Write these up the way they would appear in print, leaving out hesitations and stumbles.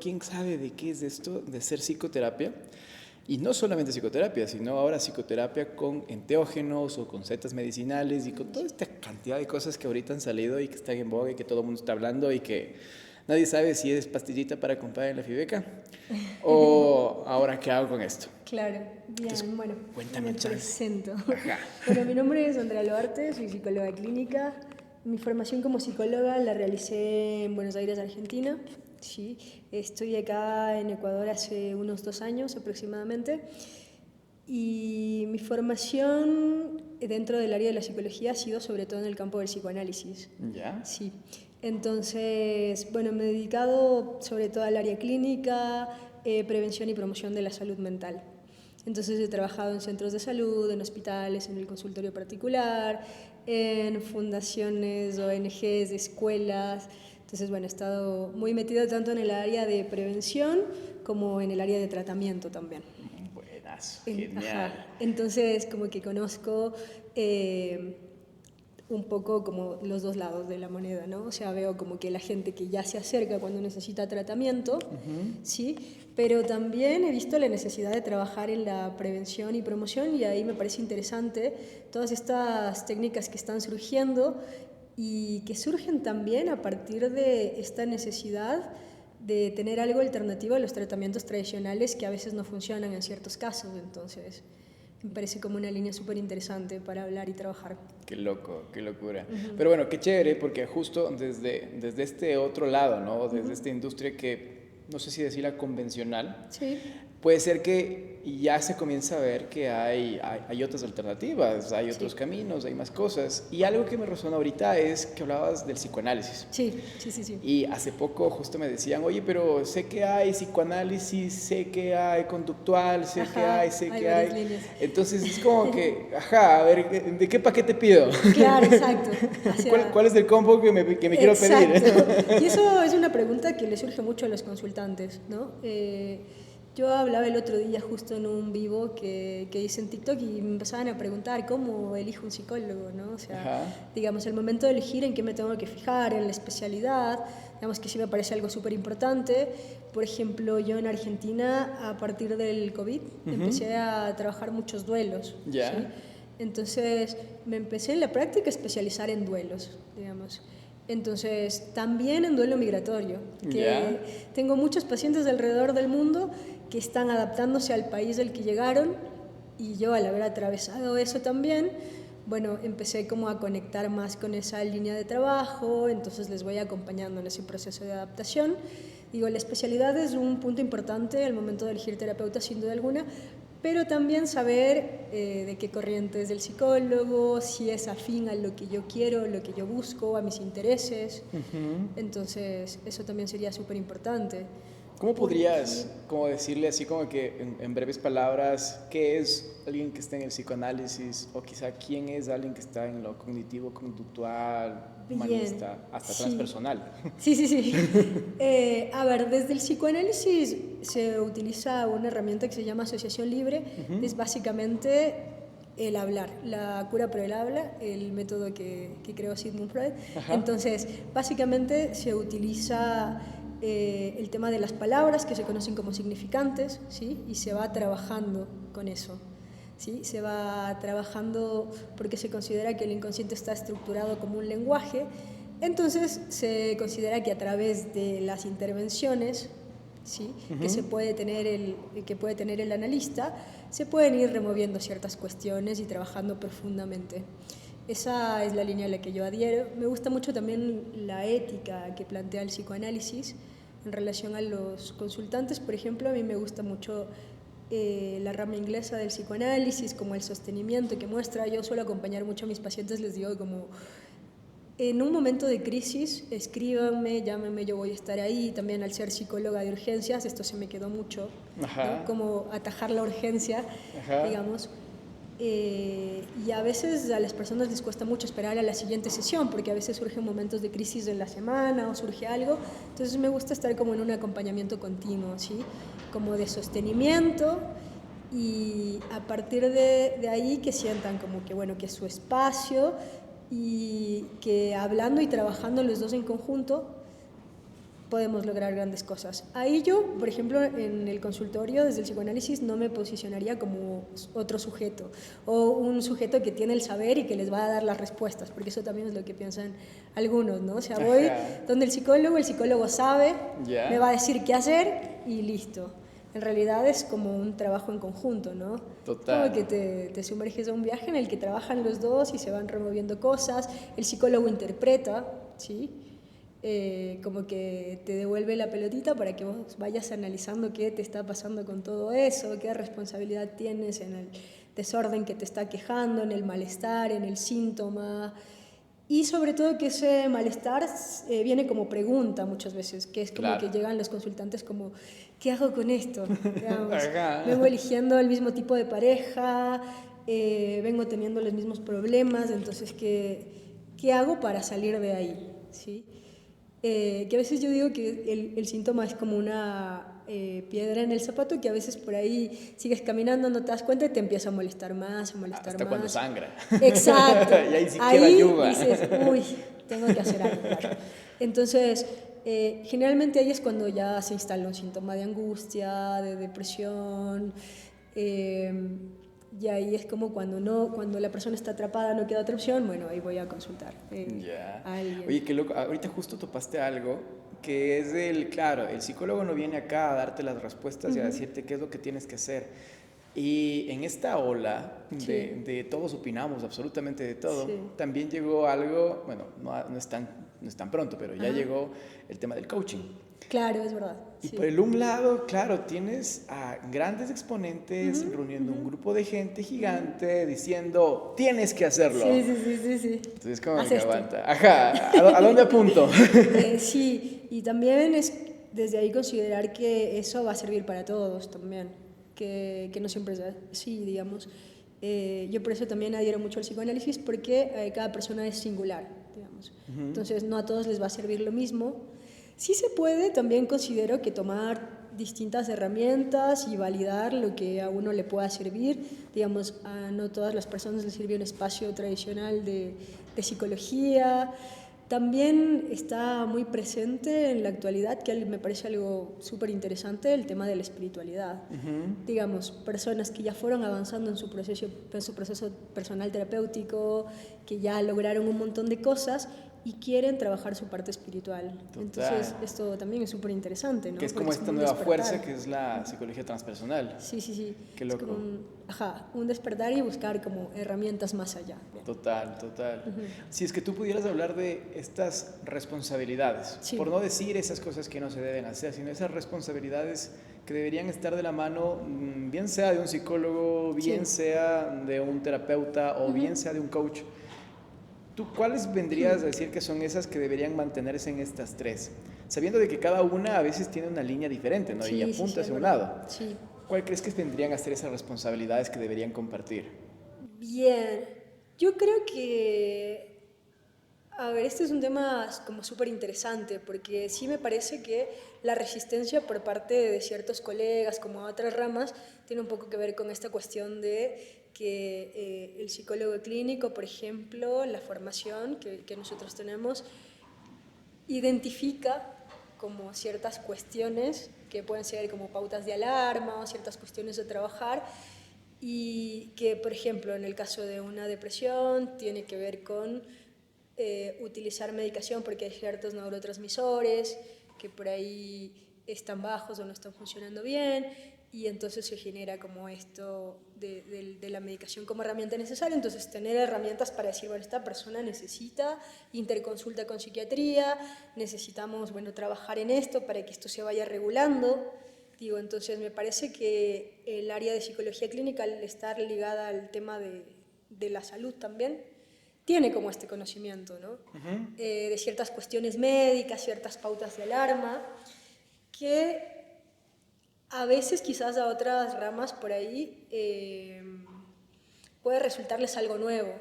¿Quién sabe de qué es esto de hacer psicoterapia? Y no solamente psicoterapia, sino ahora psicoterapia con enteógenos o con setas medicinales y con toda esta cantidad de cosas que ahorita han salido y que están en boga y que todo el mundo está hablando y que nadie sabe si es pastillita para comprar en la Fibeca o ahora qué hago con esto. Claro, bien, Entonces, bueno, cuéntame me chance. presento. Ajá. Bueno, mi nombre es Andrea Loarte, soy psicóloga clínica. Mi formación como psicóloga la realicé en Buenos Aires, Argentina. Sí, estoy acá en Ecuador hace unos 2 años aproximadamente. Y mi formación dentro del área de la psicología ha sido sobre todo en el campo del psicoanálisis. ¿Ya? Sí. Entonces, bueno, me he dedicado sobre todo al área clínica, prevención y promoción de la salud mental. Entonces he trabajado en centros de salud, en hospitales, en el consultorio particular, en fundaciones, ONGs, escuelas. Entonces, bueno, he estado muy metida tanto en el área de prevención como en el área de tratamiento también. Buenas, Ajá. genial. Entonces, como que conozco un poco como los dos lados de la moneda, ¿no? O sea, veo como que la gente que ya se acerca cuando necesita tratamiento, ¿sí? Pero también he visto la necesidad de trabajar en la prevención y promoción y ahí me parece interesante todas estas técnicas que están surgiendo y que surgen también a partir de esta necesidad de tener algo alternativo a los tratamientos tradicionales que a veces no funcionan en ciertos casos. Entonces, me parece como una línea súper interesante para hablar y trabajar. Qué loco, qué locura. Pero bueno, qué chévere, porque justo desde este otro lado, ¿no? Desde esta industria que, no sé si decirla convencional, Sí. puede ser que ya se comienza a ver que hay otras alternativas, hay otros Sí. caminos, hay más cosas. Y algo que me resonó ahorita es que hablabas del psicoanálisis. Sí, sí, sí, sí. Y hace poco justo me decían, oye, pero sé que hay psicoanálisis, sé que hay conductual, Ajá, sé hay que varias hay. líneas. Entonces es como que, ajá, a ver, ¿de qué paquete pido? Claro, exacto. O ¿Cuál es el combo que me quiero pedir? exacto. Y eso es una pregunta que le surge mucho a los consultantes, ¿no? Yo hablaba el otro día justo en un vivo que hice en TikTok y me empezaban a preguntar cómo elijo un psicólogo, ¿no? O sea, Ajá. digamos, el momento de elegir en qué me tengo que fijar, en la especialidad, digamos que sí me parece algo súper importante. Por ejemplo, yo en Argentina, a partir del COVID, empecé a trabajar muchos duelos, Ya. ¿sí? Entonces, me empecé en la práctica a especializar en duelos, digamos. Entonces, también en duelo migratorio, que Ya. tengo muchos pacientes alrededor del mundo que están adaptándose al país del que llegaron y yo al haber atravesado eso también, bueno, empecé como a conectar más con esa línea de trabajo, entonces les voy acompañando en ese proceso de adaptación. Digo, la especialidad es un punto importante al momento de elegir terapeuta, sin duda alguna, pero también saber de qué corriente es del psicólogo, si es afín a lo que yo quiero, lo que yo busco, a mis intereses. Entonces, eso también sería súper importante. ¿Cómo Porque, podrías como decirle así como que en breves palabras qué es alguien que está en el psicoanálisis o quizá quién es alguien que está en lo cognitivo, conductual, bien, humanista, hasta sí. transpersonal? Sí, sí, sí. A ver, desde el psicoanálisis se utiliza una herramienta que se llama asociación libre. Es básicamente el hablar, la cura por el habla, el método que creó Sigmund Freud. Ajá. Entonces, básicamente se utiliza el tema de las palabras que se conocen como significantes, ¿sí? Y se va trabajando con eso. ¿Sí? Se va trabajando porque se considera que el inconsciente está estructurado como un lenguaje. Entonces se considera que a través de las intervenciones, ¿sí? Que puede tener el analista, se pueden ir removiendo ciertas cuestiones y trabajando profundamente. Esa es la línea a la que yo adhiero. Me gusta mucho también la ética que plantea el psicoanálisis en relación a los consultantes. Por ejemplo, a mí me gusta mucho la rama inglesa del psicoanálisis, como el sostenimiento que muestra. Yo suelo acompañar mucho a mis pacientes, les digo como en un momento de crisis, escríbanme, llámenme, yo voy a estar ahí. También al ser psicóloga de urgencias, esto se me quedó mucho, ¿no? Ajá. Como atajar la urgencia, Ajá. digamos. Y a veces a las personas les cuesta mucho esperar a la siguiente sesión, porque a veces surgen momentos de crisis en la semana o surge algo. Entonces me gusta estar como en un acompañamiento continuo, ¿sí? Como de sostenimiento y a partir de ahí que sientan como que, bueno, que es su espacio y que hablando y trabajando los dos en conjunto podemos lograr grandes cosas. Ahí yo, por ejemplo, en el consultorio, desde el psicoanálisis, no me posicionaría como otro sujeto o un sujeto que tiene el saber y que les va a dar las respuestas, porque eso también es lo que piensan algunos, ¿no? O sea, voy donde el psicólogo sabe, me va a decir qué hacer y listo. En realidad es como un trabajo en conjunto, ¿no? Total. Como que te sumerges a un viaje en el que trabajan los dos y se van removiendo cosas, el psicólogo interpreta, ¿sí? Como que te devuelve la pelotita para que vos vayas analizando qué te está pasando con todo eso, qué responsabilidad tienes en el desorden que te está quejando, en el malestar, en el síntoma. Y sobre todo que ese malestar viene como pregunta muchas veces, que es como que llegan los consultantes como, ¿qué hago con esto? Digamos, vengo eligiendo el mismo tipo de pareja, vengo teniendo los mismos problemas, entonces, ¿qué hago para salir de ahí? ¿Sí? Que a veces yo digo que el síntoma es como una piedra en el zapato que a veces por ahí sigues caminando, no te das cuenta y te empieza a molestar más, a molestar hasta más. Cuando sangra. Exacto. Y ahí sí quiero ayuda. Dices, uy, tengo que hacer algo, claro. Entonces, generalmente ahí es cuando ya se instala un síntoma de angustia, de depresión, y ahí es como cuando la persona está atrapada, no queda otra opción, bueno, ahí voy a consultar a alguien. Oye, qué loco, ahorita justo topaste algo que es claro, el psicólogo no viene acá a darte las respuestas y a decirte qué es lo que tienes que hacer. Y en esta ola de todos opinamos absolutamente de todo, también llegó algo, bueno, no es tan pronto, pero ya llegó el tema del coaching. Claro, es verdad. Y por el un lado, claro, tienes a grandes exponentes reuniendo un grupo de gente gigante diciendo, tienes que hacerlo. Sí. Entonces, ¿cómo que aguanta? Ajá, ¿a dónde apunto? Sí, y también es desde ahí considerar que eso va a servir para todos también, que no siempre es así, digamos. Yo por eso también adhiero mucho al psicoanálisis, porque cada persona es singular, digamos. Entonces, no a todos les va a servir lo mismo. Sí se puede, también considero que tomar distintas herramientas y validar lo que a uno le pueda servir. Digamos, a no todas las personas les sirve un espacio tradicional de psicología. También está muy presente en la actualidad, que me parece algo súper interesante, el tema de la espiritualidad. Digamos, personas que ya fueron avanzando en su proceso personal terapéutico, que ya lograron un montón de cosas y quieren trabajar su parte espiritual. Total. Entonces, esto también es súper interesante, ¿no? Que es como esta nueva fuerza que es la psicología transpersonal. Sí. Qué loco. Es como un despertar y buscar como herramientas más allá. Total. Si es que tú pudieras hablar de estas responsabilidades, por no decir esas cosas que no se deben hacer, sino esas responsabilidades que deberían estar de la mano, bien sea de un psicólogo, bien sea de un terapeuta o bien sea de un coach. ¿Tú cuáles vendrías a decir que son esas que deberían mantenerse en estas tres? Sabiendo de que cada una a veces tiene una línea diferente, ¿no? Y apunta hacia un lado. Sí. ¿Cuál crees que vendrían a ser esas responsabilidades que deberían compartir? Bien, yo creo que, a ver, este es un tema como súper interesante, porque sí me parece que la resistencia por parte de ciertos colegas, como otras ramas, tiene un poco que ver con esta cuestión de que el psicólogo clínico, por ejemplo, la formación que nosotros tenemos, identifica como ciertas cuestiones que pueden ser como pautas de alarma o ciertas cuestiones de trabajar, y que, por ejemplo, en el caso de una depresión tiene que ver con utilizar medicación porque hay ciertos neurotransmisores que por ahí están bajos o no están funcionando bien, y entonces se genera como esto de la medicación como herramienta necesaria. Entonces tener herramientas para decir, bueno, esta persona necesita interconsulta con psiquiatría, necesitamos, bueno, trabajar en esto para que esto se vaya regulando. Digo, entonces me parece que el área de psicología clínica, al estar ligada al tema de la salud también, tiene como este conocimiento, ¿no? De ciertas cuestiones médicas, ciertas pautas de alarma, que a veces quizás a otras ramas por ahí puede resultarles algo nuevo,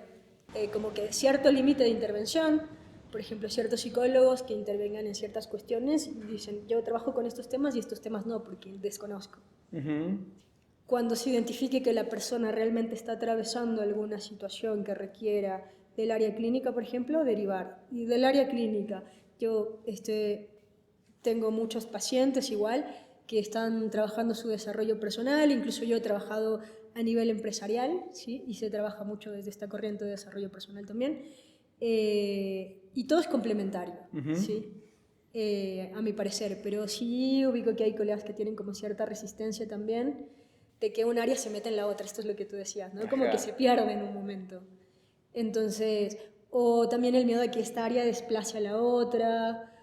como que cierto límite de intervención, por ejemplo, ciertos psicólogos que intervengan en ciertas cuestiones y dicen, yo trabajo con estos temas y estos temas no, porque desconozco. Cuando se identifique que la persona realmente está atravesando alguna situación que requiera del área clínica, por ejemplo, derivar. Y del área clínica, yo tengo muchos pacientes igual que están trabajando su desarrollo personal, incluso yo he trabajado a nivel empresarial, ¿sí? Y se trabaja mucho desde esta corriente de desarrollo personal también. Y todo es complementario, ¿sí? A mi parecer, pero sí ubico que hay colegas que tienen como cierta resistencia también de que un área se mete en la otra, esto es lo que tú decías, ¿no? Como que se pierde en un momento. Entonces, o también el miedo a que esta área desplace a la otra.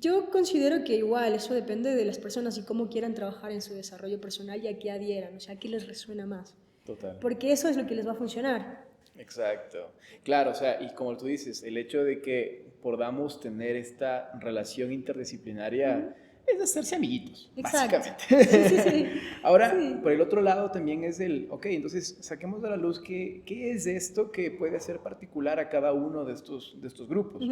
Yo considero que igual eso depende de las personas y cómo quieran trabajar en su desarrollo personal y a qué adhieran, o sea, a qué les resuena más. Total. Porque eso es lo que les va a funcionar. Exacto. Claro, o sea, y como tú dices, el hecho de que podamos tener esta relación interdisciplinaria es hacerse amiguitos, Exacto. básicamente. Sí, sí, sí. Ahora, Sí. por el otro lado también es ok, entonces saquemos de la luz qué es esto que puede ser particular a cada uno de estos grupos.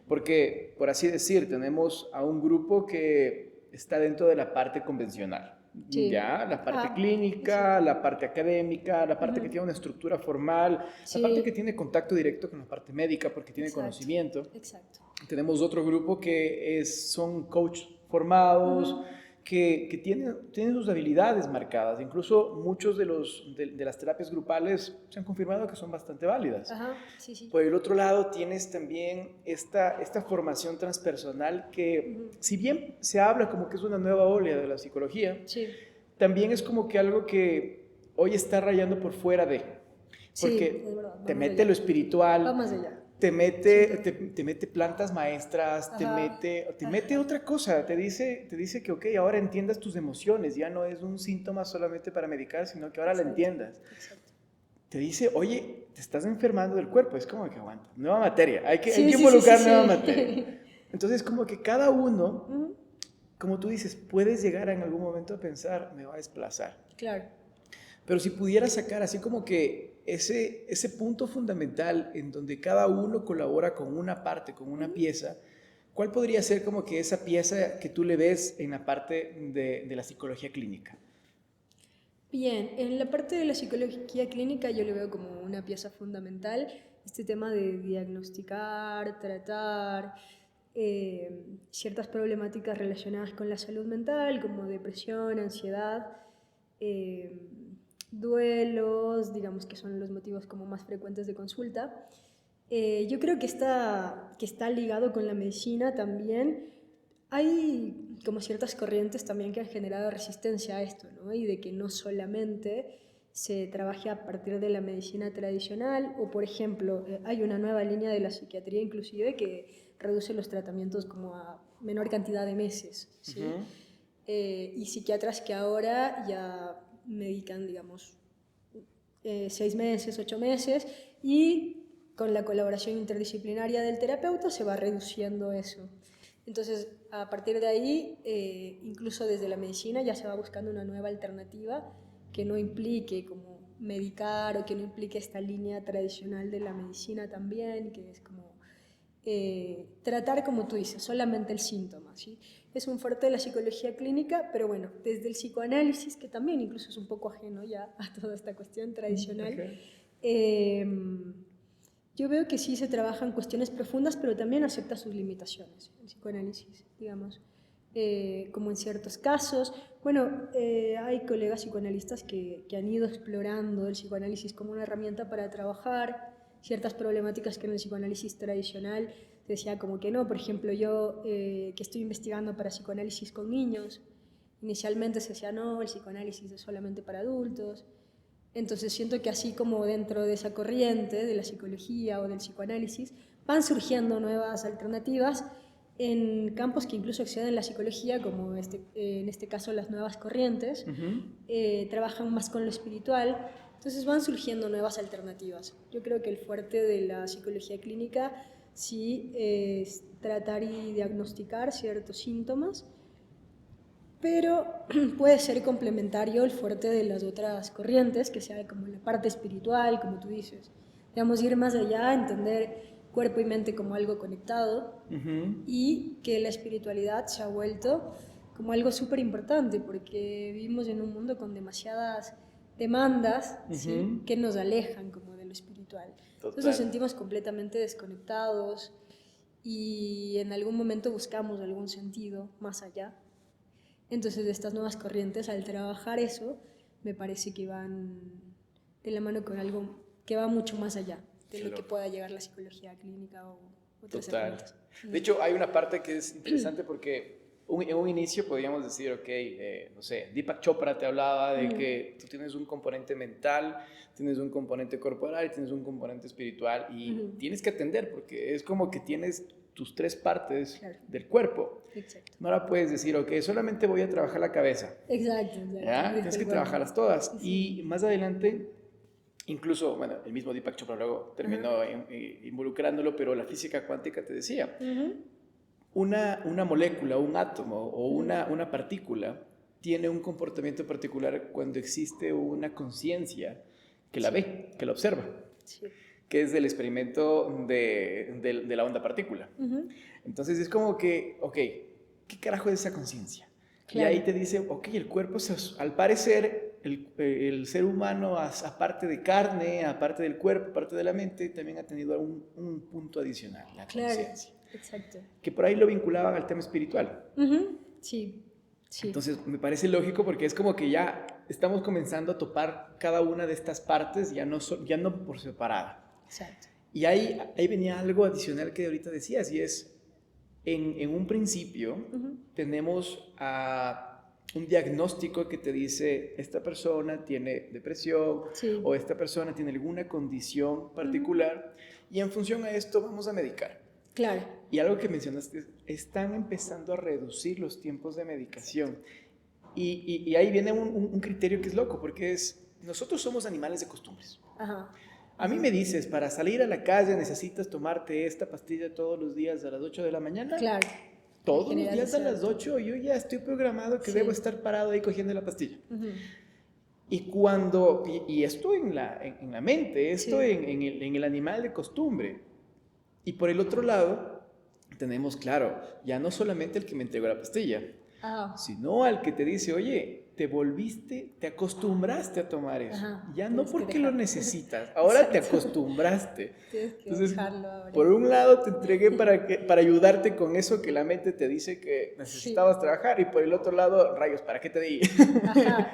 Porque, por así decir, tenemos a un grupo que está dentro de la parte convencional. Sí. Ya, la parte clínica, la parte académica, la parte que tiene una estructura formal, Sí. la parte que tiene contacto directo con la parte médica porque tiene conocimiento. Exacto. Tenemos otro grupo que son coach formados, que tienen sus habilidades marcadas. Incluso muchos de las terapias grupales se han confirmado que son bastante válidas. Ajá, sí, sí. Por el otro lado, tienes también esta formación transpersonal que, si bien se habla como que es una nueva ola de la psicología, Sí. también es como que algo que hoy está rayando por fuera de. Porque Sí, es verdad, te mete lo espiritual, va más allá. te mete plantas maestras, te mete Ajá. otra cosa, te dice que, ok, ahora entiendas tus emociones, ya no es un síntoma solamente para medicar, sino que ahora la entiendas. Exacto. Te dice, oye, te estás enfermando del cuerpo, es como que aguanta, nueva materia, hay que Sí, involucrar sí. nueva materia. Entonces, como que cada uno, como tú dices, puedes llegar en algún momento a pensar, me va a desplazar. Claro. Pero si pudieras sacar así como que ese punto fundamental en donde cada uno colabora con una parte, con una pieza, ¿cuál podría ser como que esa pieza que tú le ves en la parte de la psicología clínica? Bien, en la parte de la psicología clínica yo le veo como una pieza fundamental este tema de diagnosticar, tratar ciertas problemáticas relacionadas con la salud mental, como depresión, ansiedad, duelos, digamos que son los motivos como más frecuentes de consulta. Yo creo que está ligado con la medicina también. Hay como ciertas corrientes también que han generado resistencia a esto, ¿no? Y de que no solamente se trabaje a partir de la medicina tradicional, o por ejemplo, hay una nueva línea de la psiquiatría inclusive que reduce los tratamientos como a menor cantidad de meses, ¿sí? Y psiquiatras que ahora ya medican, digamos, 6 meses, 8 meses, y con la colaboración interdisciplinaria del terapeuta se va reduciendo eso. Entonces, a partir de ahí, incluso desde la medicina ya se va buscando una nueva alternativa que no implique como medicar o que no implique esta línea tradicional de la medicina también, que es como tratar, como tú dices, solamente el síntoma, ¿sí? Es un fuerte de la psicología clínica, pero bueno, desde el psicoanálisis, que también incluso es un poco ajeno ya a toda esta cuestión tradicional, yo veo que sí se trabajan cuestiones profundas, pero también acepta sus limitaciones, el psicoanálisis, digamos. Como en ciertos casos. Bueno, hay colegas psicoanalistas que han ido explorando el psicoanálisis como una herramienta para trabajar ciertas problemáticas que en el psicoanálisis tradicional decía como que no. Por ejemplo, yo que estoy investigando para psicoanálisis con niños, inicialmente se decía no, el psicoanálisis es solamente para adultos. Entonces siento que así como dentro de esa corriente de la psicología o del psicoanálisis van surgiendo nuevas alternativas en campos que incluso exceden la psicología, como en este caso las nuevas corrientes, trabajan más con lo espiritual, entonces van surgiendo nuevas alternativas. Yo creo que el fuerte de la psicología clínica sí es tratar y diagnosticar ciertos síntomas, pero puede ser complementario el fuerte de las otras corrientes, que sea como la parte espiritual, como tú dices. Digamos, ir más allá, entender cuerpo y mente como algo conectado, y que la espiritualidad se ha vuelto como algo súper importante, porque vivimos en un mundo con demasiadas demandas, ¿sí? Que nos alejan como de lo espiritual. Entonces nos sentimos completamente desconectados y en algún momento buscamos algún sentido más allá. Entonces estas nuevas corrientes, al trabajar eso, me parece que van de la mano con algo que va mucho más allá de lo que pueda llegar la psicología clínica o otras herramientas. De hecho, hay una parte que es interesante porque en un inicio podríamos decir, ok, no sé, Deepak Chopra te hablaba de que tú tienes un componente mental, tienes un componente corporal y tienes un componente espiritual y tienes que atender porque es como que tienes tus tres partes del cuerpo. Exacto. No la puedes decir, ok, solamente voy a trabajar la cabeza. Exacto. ¿Ya? Tienes que trabajarlas todas. Sí. Y más adelante, incluso, bueno, el mismo Deepak Chopra luego terminó involucrándolo, pero la física cuántica te decía, una molécula, un átomo o una partícula tiene un comportamiento particular cuando existe una conciencia que la ve, que la observa, que es del experimento de la onda partícula. Entonces es como que, ok, ¿qué carajo es esa conciencia? Claro. Y ahí te dice, ok, el cuerpo, al parecer, el ser humano, aparte de carne, aparte del cuerpo, aparte de la mente, también ha tenido un punto adicional, la conciencia. Exacto. Que por ahí lo vinculaban al tema espiritual. Sí. Entonces me parece lógico porque es como que ya estamos comenzando a topar cada una de estas partes, ya no por separada. Exacto. Y ahí venía algo adicional que ahorita decías, y es, en un principio tenemos un diagnóstico que te dice, esta persona tiene depresión o esta persona tiene alguna condición particular y en función a esto vamos a medicar. Claro. Y algo que mencionaste, están empezando a reducir los tiempos de medicación. Y ahí viene un criterio que es loco, porque nosotros somos animales de costumbres. Ajá. A mí me dices, para salir a la calle necesitas tomarte esta pastilla todos los días a las 8 de la mañana. Claro. Todos los días a las 8 yo ya estoy programado que debo estar parado ahí cogiendo la pastilla. Y esto en la mente, esto en el animal de costumbre. Y por el otro lado, tenemos, claro, ya no solamente el que me entregó la pastilla, sino al que te dice, oye, te acostumbraste a tomar eso. Ya no porque lo necesitas, ahora te acostumbraste. Tienes que Entonces, dejarlo ahora. Por un lado te entregué para ayudarte con eso que la mente te dice que necesitabas trabajar, y por el otro lado, rayos, ¿para qué te di?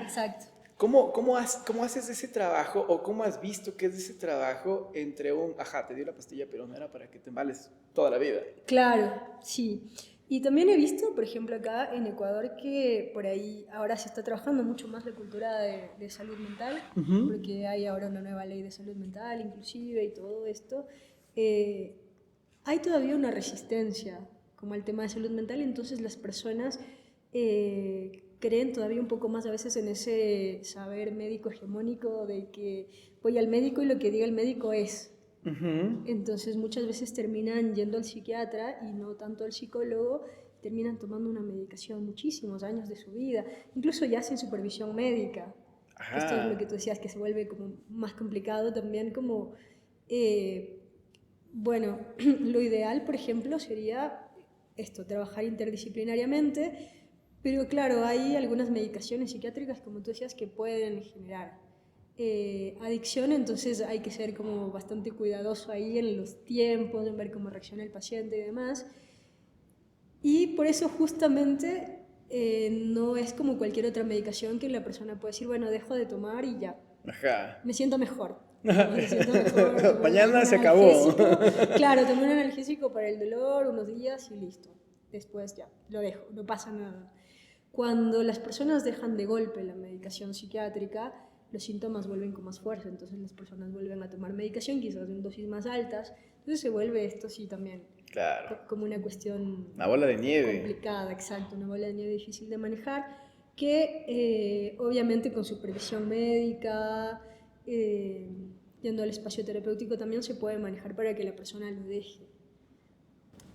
Exacto. ¿Cómo haces ese trabajo, o cómo has visto que es ese trabajo entre te dio la pastilla, pero no era para que te embales toda la vida? Claro, sí. Y también he visto, por ejemplo, acá en Ecuador, que por ahí ahora se está trabajando mucho más la cultura de salud mental, porque hay ahora una nueva ley de salud mental, inclusive, y todo esto. Hay todavía una resistencia como al tema de salud mental, entonces las personas creen todavía un poco más a veces en ese saber médico hegemónico de que voy al médico y lo que diga el médico es. Entonces muchas veces terminan yendo al psiquiatra y no tanto al psicólogo, terminan tomando una medicación muchísimos años de su vida, incluso ya sin supervisión médica. Esto es lo que tú decías, que se vuelve como más complicado también, como bueno, lo ideal, por ejemplo, sería trabajar interdisciplinariamente. Pero claro, hay algunas medicaciones psiquiátricas, como tú decías, que pueden generar adicción, entonces hay que ser como bastante cuidadoso ahí en los tiempos, en ver cómo reacciona el paciente y demás. Y por eso justamente no es como cualquier otra medicación que la persona puede decir, bueno, dejo de tomar y ya. Me siento mejor. Mañana se acabó. Claro, tomé un analgésico para el dolor unos días y listo. Después ya, lo dejo, no pasa nada. Cuando las personas dejan de golpe la medicación psiquiátrica, los síntomas vuelven con más fuerza, entonces las personas vuelven a tomar medicación, quizás en dosis más altas, entonces se vuelve esto sí también como una cuestión... Una bola de nieve. Complicada, exacto, una bola de nieve difícil de manejar, que obviamente con supervisión médica, yendo al espacio terapéutico también se puede manejar para que la persona lo deje.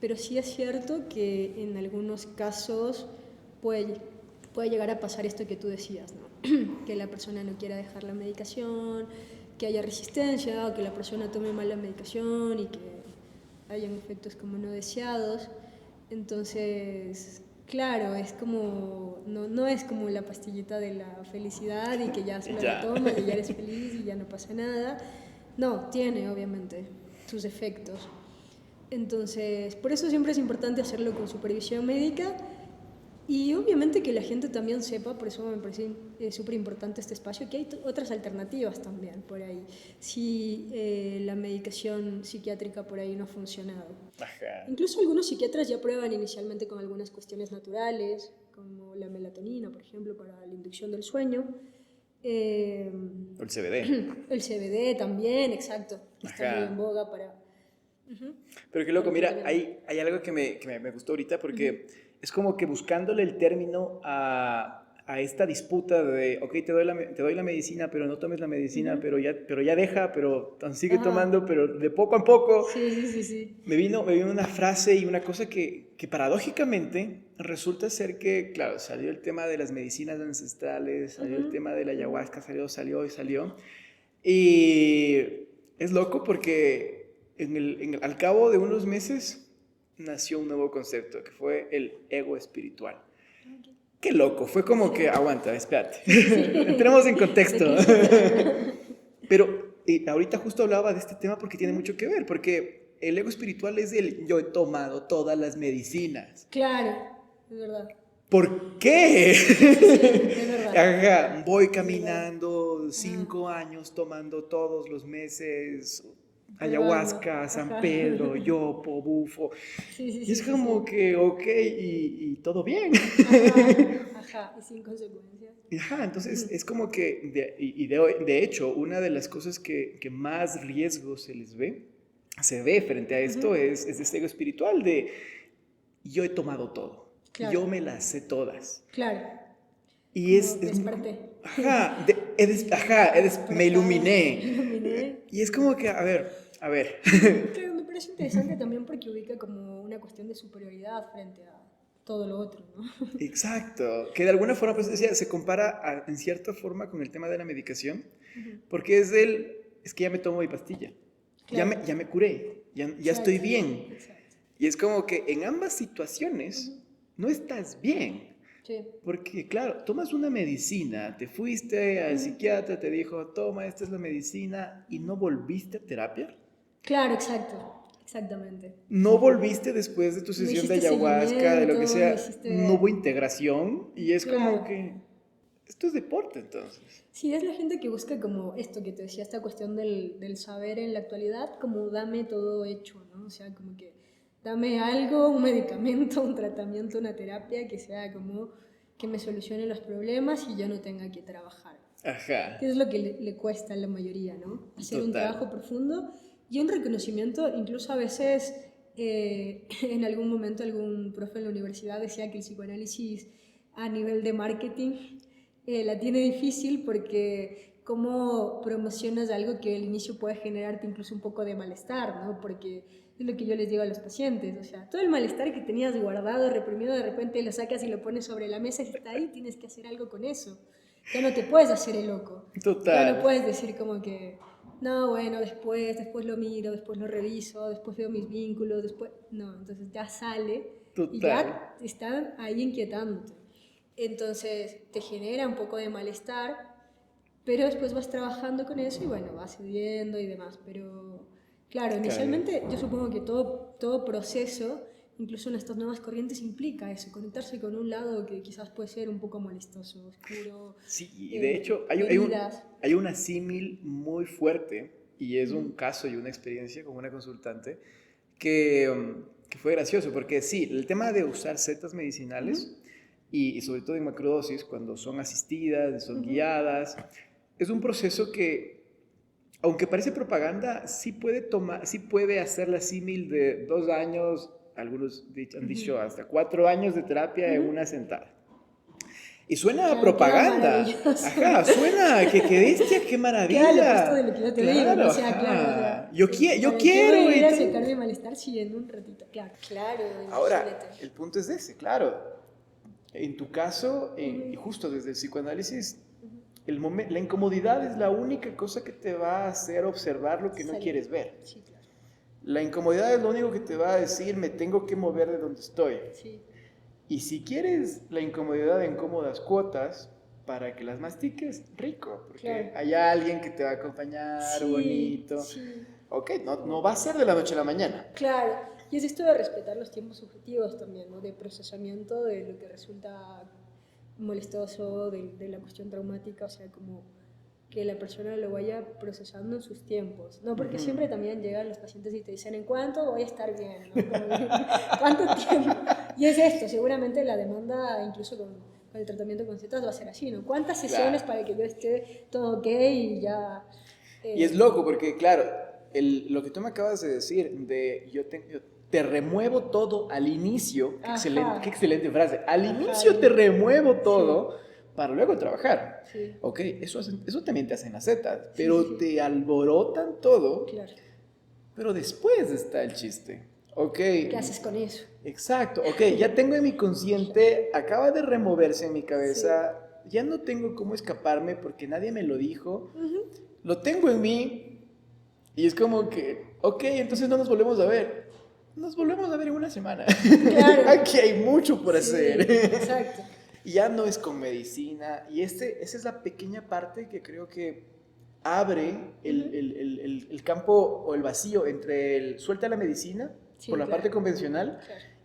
Pero sí es cierto que en algunos casos puede llegar a pasar esto que tú decías, ¿no? Que la persona no quiera dejar la medicación, que haya resistencia, o que la persona tome mal la medicación y que hayan efectos como no deseados. Entonces, claro, es como, no es como la pastillita de la felicidad y que ya solo la tomas y ya eres feliz y ya no pasa nada. No, tiene obviamente sus efectos. Entonces, por eso siempre es importante hacerlo con supervisión médica y obviamente que la gente también sepa, por eso me parece súper importante este espacio, que hay otras alternativas también por ahí, si la medicación psiquiátrica por ahí no ha funcionado. Ajá. Incluso algunos psiquiatras ya prueban inicialmente con algunas cuestiones naturales, como la melatonina, por ejemplo, para la inducción del sueño. O el CBD. El CBD también, exacto, que está muy Ajá. en boga para... Pero qué loco, para mira, tratamiento. hay algo que me gustó ahorita porque es como que buscándole el término a esta disputa de, ok, te doy la medicina, pero no tomes la medicina, pero ya deja, pero sigue Ajá. tomando, pero de poco a poco. Sí, sí, sí, sí. Me vino una frase y una cosa que paradójicamente resulta ser que, claro, salió el tema de las medicinas ancestrales, salió el tema de la ayahuasca, salió. Y es loco porque al cabo de unos meses nació un nuevo concepto que fue el ego espiritual. Qué loco, fue como que, aguanta, espérate, entremos en contexto. Pero ahorita justo hablaba de este tema porque tiene mucho que ver, porque el ego espiritual es el yo he tomado todas las medicinas. Claro, es verdad. ¿Por qué? Es verdad. Ajá, voy Es verdad. caminando Ajá. 5 años tomando todos los meses Probando. ayahuasca, San Ajá. Pedro, yopo, bufo. Sí, sí, Y sí, es sí, como sí. que, ok, y todo bien. Ajá, ajá, y sin consecuencias. Ajá, entonces es como que, de hecho, una de las cosas que más riesgo se ve frente a esto es este ego espiritual de yo he tomado todo, Claro, yo me las sé todas. claro. Y Como es muy desperté. ajá, me Despertar, iluminé. iluminé. Y es como que, a ver. Claro, me parece interesante también porque ubica como una cuestión de superioridad frente a todo lo otro, ¿no? Exacto, que de alguna forma, pues decía, se compara en cierta forma con el tema de la medicación, Ujú. porque es que ya me tomo mi pastilla, Claro, ya me curé, ya estoy exacto, bien. exacto. Y es como que en ambas situaciones no estás bien. Sí. Porque, claro, tomas una medicina, te fuiste al psiquiatra, te dijo, toma, esta es la medicina, y no volviste a terapia. Claro, exacto, exactamente. No volviste después de tu No sesión de hiciste ayahuasca, de lo que seguimiento, no sea, no hubo hiciste... integración, y es como Claro. que, esto es deporte entonces. Sí, es la gente que busca como esto que te decía, esta cuestión del saber en la actualidad, como dame todo hecho, ¿no? O sea, como que dame algo, un medicamento, un tratamiento, una terapia que sea como que me solucione los problemas y yo no tenga que trabajar. Ajá, Que es lo que le cuesta a la mayoría, ¿no? Hacer un total. trabajo profundo y un reconocimiento, incluso a veces en algún momento algún profe en la universidad decía que el psicoanálisis a nivel de marketing la tiene difícil porque cómo promocionas algo que al inicio puede generarte incluso un poco de malestar, ¿no? Porque es lo que yo les digo a los pacientes, o sea, todo el malestar que tenías guardado, reprimido, de repente lo sacas y lo pones sobre la mesa y está ahí, tienes que hacer algo con eso. Ya no te puedes hacer el loco. Ya no Total. puedes decir como que, no, bueno, después lo miro, después lo reviso, después veo mis vínculos, después... No, entonces ya sale y Total. ya están ahí inquietándote. Entonces te genera un poco de malestar, pero después vas trabajando con eso y bueno, vas cediendo y demás. Pero claro, Claro. inicialmente yo supongo que todo proceso, incluso en estas nuevas corrientes, implica eso, conectarse con un lado que quizás puede ser un poco molestoso, oscuro, Sí, y de hecho heridas. hay una símil muy fuerte y es un caso y una experiencia con una consultante que fue gracioso porque sí, el tema de usar setas medicinales y sobre todo en macrodosis, cuando son asistidas, son guiadas, es un proceso que, aunque parece propaganda, sí puede hacer la símil de 2 años, algunos han dicho hasta 4 años de terapia en una sentada. Y suena a Claro, queda propaganda. maravilloso. Ajá, suena que bestia, qué Queda lo opuesto de maravilla. lo que yo te digo, ¿no? Claro, O sea, claro, o ajá. sea, Yo ¿para qué voy quiero a ir y a todo. sacar mi malestar si en un ratito? Claro, claro, Ahora, imagínate. el punto es ese, claro. En tu caso, y justo desde el psicoanálisis, la incomodidad es la única cosa que te va a hacer observar lo que no Salir. quieres ver. Sí, claro. La incomodidad es lo único que te va a decir, me tengo que mover de donde estoy. Sí. Y si quieres la incomodidad en cómodas cuotas, para que las mastiques, rico, porque Claro. hay alguien que te va a acompañar, Sí, bonito. sí. Ok, no va a ser de la noche a la mañana. Claro. Y es esto de respetar los tiempos subjetivos también, ¿no? De procesamiento de lo que resulta molestoso, de la cuestión traumática, o sea, como que la persona lo vaya procesando en sus tiempos, ¿no? Porque siempre también llegan los pacientes y te dicen, ¿en cuánto voy a estar bien? ¿No? ¿Cuánto tiempo? Y es esto, seguramente la demanda, incluso con el tratamiento con setas, va a ser así, ¿no? ¿Cuántas sesiones para que yo esté todo ok y ya... Y es loco porque, claro, lo que tú me acabas de decir, de yo te remuevo todo al inicio, qué excelente frase, al inicio te remuevo todo para luego trabajar. Sí. Ok, eso también te hacen las setas, pero te alborotan todo, claro. Pero después está el chiste. Ok. ¿Qué haces con eso? Exacto, ok, ya tengo en mi consciente, acaba de removerse en mi cabeza, ya no tengo cómo escaparme porque nadie me lo dijo, lo tengo en mí y es como que, ok, entonces no nos volvemos a ver, nos volvemos a ver en una semana. Claro. Aquí hay mucho por hacer. Exacto. Y ya no es con medicina y esa es la pequeña parte que creo que abre el campo o el vacío entre el suelta la medicina por la parte convencional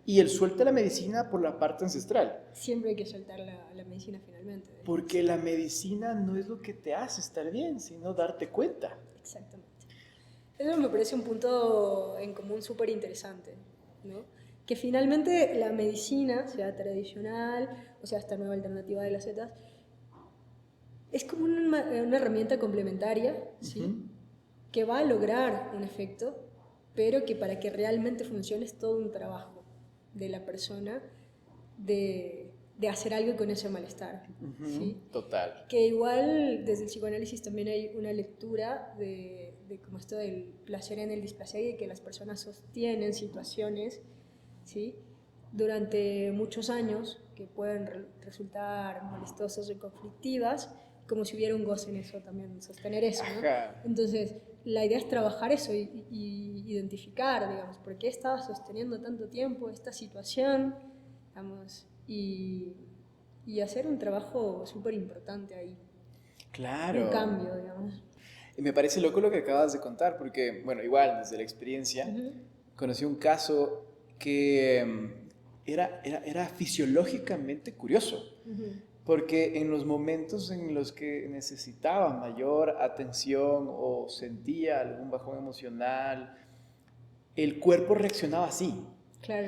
y el suelta la medicina por la parte ancestral. Siempre hay que soltar la medicina finalmente. Porque la medicina no es lo que te hace estar bien, sino darte cuenta. Exactamente. Eso me parece un punto en común súper interesante, ¿no? Que finalmente la medicina, sea tradicional, o sea, esta nueva alternativa de las setas, es como una herramienta complementaria, ¿sí? Que va a lograr un efecto, pero que para que realmente funcione es todo un trabajo de la persona de hacer algo con ese malestar. ¿Sí? Total. Que igual desde el psicoanálisis también hay una lectura de como esto del placer en el displacer y de que las personas sostienen situaciones, ¿sí? Durante muchos años que pueden resultar molestosas o conflictivas, como si hubiera un goce en eso también, sostener eso, ¿no? Entonces, la idea es trabajar eso y identificar, digamos, por qué estaba sosteniendo tanto tiempo esta situación, digamos, y hacer un trabajo súper importante ahí. Claro. Un cambio, digamos. Y me parece loco lo que acabas de contar, porque, bueno, igual desde la experiencia, conocí un caso que era fisiológicamente curioso. Porque en los momentos en los que necesitaba mayor atención o sentía algún bajón emocional, el cuerpo reaccionaba así. Claro.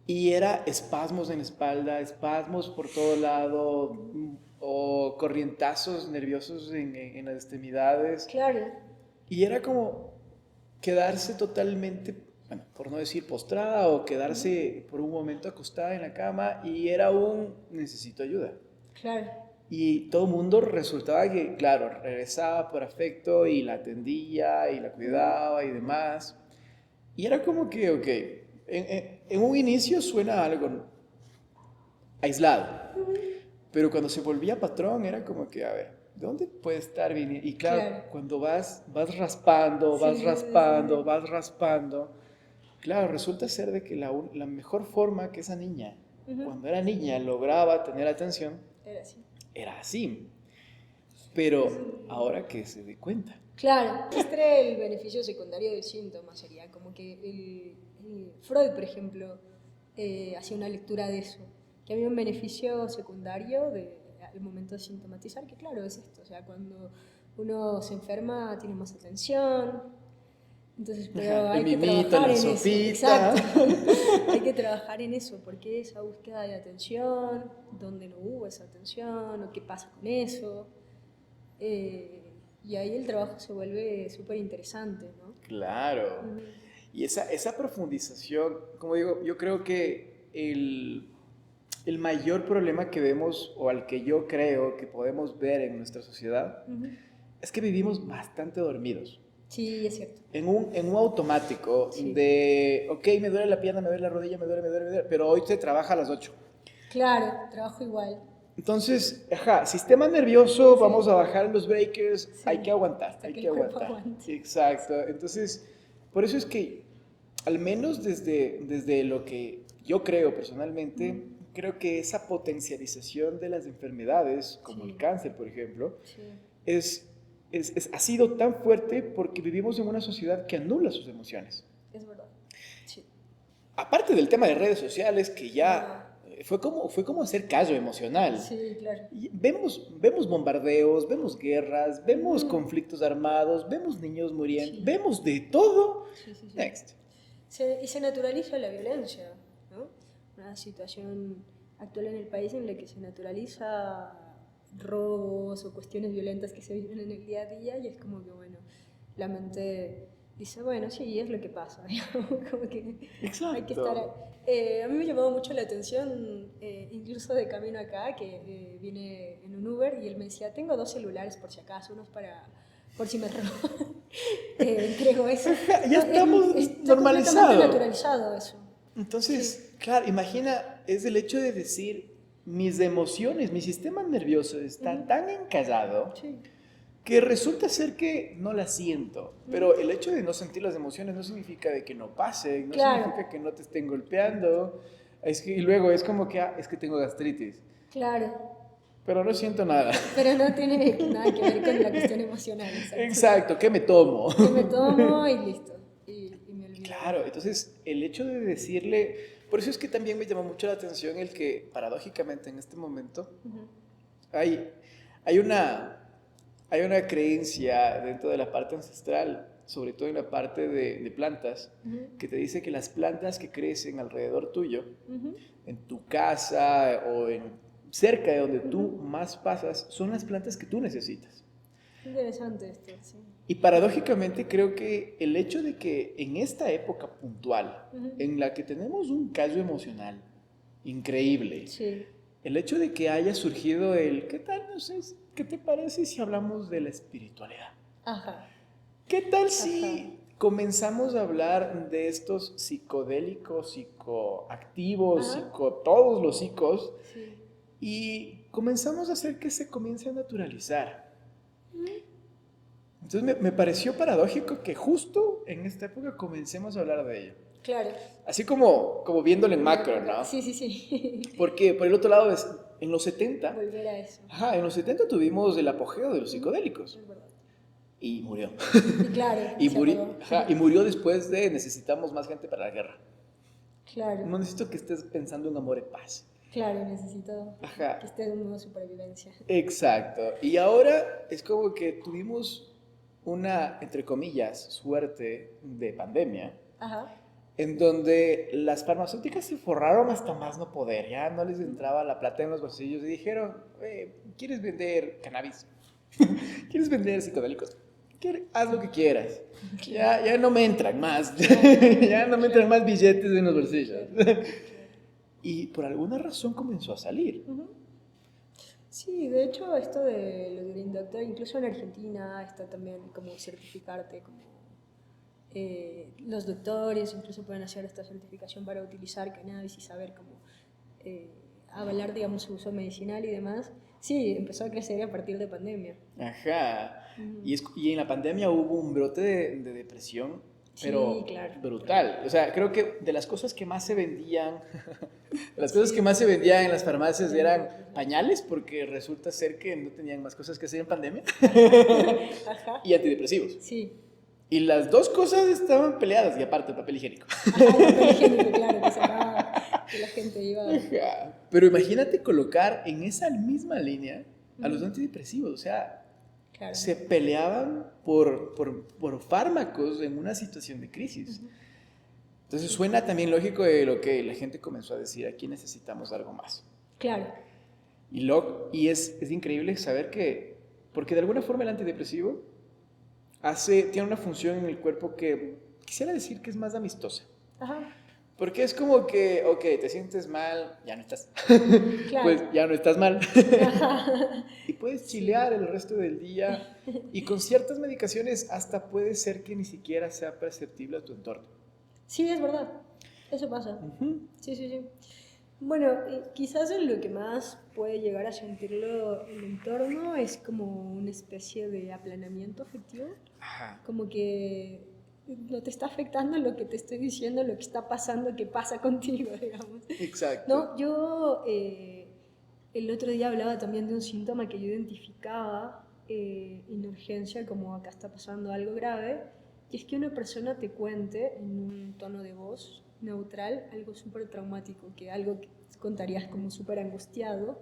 Y era espasmos en la espalda, espasmos por todo lado, o corrientazos nerviosos en las extremidades. Claro. Y era como quedarse totalmente, bueno, por no decir postrada, o quedarse por un momento acostada en la cama, y era necesito ayuda. Claro. Y todo el mundo resultaba que, claro, regresaba por afecto y la atendía y la cuidaba y demás. Y era como que, ok, en un inicio suena algo aislado, pero cuando se volvía patrón era como que, a ver, ¿de dónde puede estar viniendo? Y claro, cuando vas raspando, vas raspando, claro, resulta ser de que la mejor forma que esa niña, cuando era niña, lograba tener atención, era así. Pero ahora que se dé cuenta. Claro, el beneficio secundario del síntoma sería como que Freud, por ejemplo, hacía una lectura de eso, que había un beneficio secundario al momento de sintomatizar, que claro, es esto, o sea, cuando uno se enferma tiene más atención, entonces, pero hay que trabajar en eso. Exacto. Hay que trabajar en eso, porque esa búsqueda de atención, dónde no hubo esa atención, o qué pasa con eso. Y ahí el trabajo se vuelve súper interesante, ¿no? Claro. Y esa profundización, como digo, yo creo que el mayor problema que vemos, o al que yo creo que podemos ver en nuestra sociedad, es que vivimos bastante dormidos. Sí, es cierto. En un automático de, ok, me duele la pierna, me duele la rodilla, me duele, pero hoy se trabaja a las 8. Claro, trabajo igual. Entonces, sistema nervioso, vamos a bajar los breakers, hay que aguantar, hay que aguantar. Exacto. Entonces, por eso es que, al menos desde lo que yo creo personalmente, creo que esa potencialización de las enfermedades, como el cáncer, por ejemplo, ha sido tan fuerte porque vivimos en una sociedad que anula sus emociones. Es verdad. Sí. aparte del tema de redes sociales, que ya fue como hacer callo emocional. Sí, claro. Y vemos bombardeos, vemos guerras, vemos conflictos armados, vemos niños muriendo, Sí. vemos de todo. Sí, sí, sí. Next. Y se naturaliza la violencia, ¿no? Una situación actual en el país en la que se naturaliza robos o cuestiones violentas que se viven en el día a día y es como que, bueno, la mente dice, bueno, sí, es lo que pasa, digamos, como que hay que estar... Exacto. A mí me llamó mucho la atención, incluso de camino acá, que vine en un Uber y él me decía, tengo 2 celulares por si acaso, unos para... por si me roban. Entrego eso. Ya estamos está completamente normalizados. naturalizado eso. Entonces, claro, imagina, es el hecho de decir, mis emociones, mi sistema nervioso está tan encallado Sí. que resulta ser que no las siento. Pero el hecho de no sentir las emociones no significa de que no pase, no Claro. significa que no te estén golpeando. Y luego es como que, es que tengo gastritis, Claro, pero no siento nada. pero no tiene nada que ver con la cuestión emocional. Exacto, ¿qué me tomo? Yo me tomo y listo. Y me olvido. Claro, entonces el hecho de decirle, por eso es que también me llamó mucho la atención el que paradójicamente en este momento hay, hay una, hay una creencia dentro de la parte ancestral, sobre todo en la parte de plantas, que te dice que las plantas que crecen alrededor tuyo, en tu casa o cerca de donde tú más pasas, son las plantas que tú necesitas. Interesante esto, sí. Y paradójicamente creo que el hecho de que en esta época puntual, en la que tenemos un callo emocional increíble, Sí. el hecho de que haya surgido ¿qué tal? No sé, ¿qué te parece si hablamos de la espiritualidad? Ajá. ¿Qué tal si comenzamos a hablar de estos psicodélicos, psicoactivos, todos los psicos, Sí. y comenzamos a hacer que se comience a naturalizar? Entonces me pareció paradójico que justo en esta época comencemos a hablar de ello. Claro. Así como viéndolo en macro, ¿no? Sí, sí, sí. Porque por el otro lado, en los 70, Volver a eso. en los 70 tuvimos el apogeo de los psicodélicos. Es verdad. Y murió. Y claro. Y, se apagó. y murió después de necesitamos más gente para la guerra. Claro. No necesito que estés pensando en amor y paz. Claro, necesito Ajá. que esté en modo supervivencia. Exacto. Y ahora es como que tuvimos una, entre comillas, suerte de pandemia, Ajá. en donde las farmacéuticas se forraron hasta más no poder, ya no les entraba la plata en los bolsillos y dijeron, ¿quieres vender cannabis? ¿Quieres vender psicodélicos? Haz lo que quieras. Ya no me entran más, ya no me entran más billetes en los bolsillos. Y por alguna razón comenzó a salir. Sí, de hecho esto de lo Green Doctor, incluso en Argentina está también como certificarte como los doctores incluso pueden hacer esta certificación para utilizar cannabis y saber cómo avalar, digamos, su uso medicinal y demás. Sí, empezó a crecer a partir de pandemia. Ajá. Y en la pandemia hubo un brote de depresión, pero Sí, claro. brutal. O sea, creo que de las cosas que más se vendían, las cosas que más se vendían en las farmacias eran pañales, porque resulta ser que no tenían más cosas que hacer en pandemia, Ajá. y antidepresivos. Sí. Y las dos cosas estaban peleadas, y aparte papel higiénico. Ajá, el papel higiénico, claro, que sacaba, que la gente iba... Ajá. Pero imagínate colocar en esa misma línea a los antidepresivos, o sea, Claro. se peleaban por fármacos en una situación de crisis. Entonces suena también lógico de lo que la gente comenzó a decir, aquí necesitamos algo más. Claro. Y es increíble saber que, porque de alguna forma el antidepresivo tiene una función en el cuerpo que quisiera decir que es más amistosa. Ajá. Porque es como que, ok, te sientes mal, ya no estás. Claro. Pues ya no estás mal. Ajá. Y puedes chilear el resto del día. Y con ciertas medicaciones hasta puede ser que ni siquiera sea perceptible a tu entorno. Sí, es verdad. Eso pasa. Sí, sí, sí. Bueno, quizás en lo que más puede llegar a sentirlo el entorno es como una especie de aplanamiento afectivo. Ajá. Como que no te está afectando lo que te estoy diciendo, lo que está pasando, que pasa contigo, digamos. Exacto. No, yo el otro día hablaba también de un síntoma que yo identificaba en urgencia, como acá está pasando algo grave, y es que una persona te cuente en un tono de voz neutral, algo súper traumático, que algo que contarías como súper angustiado,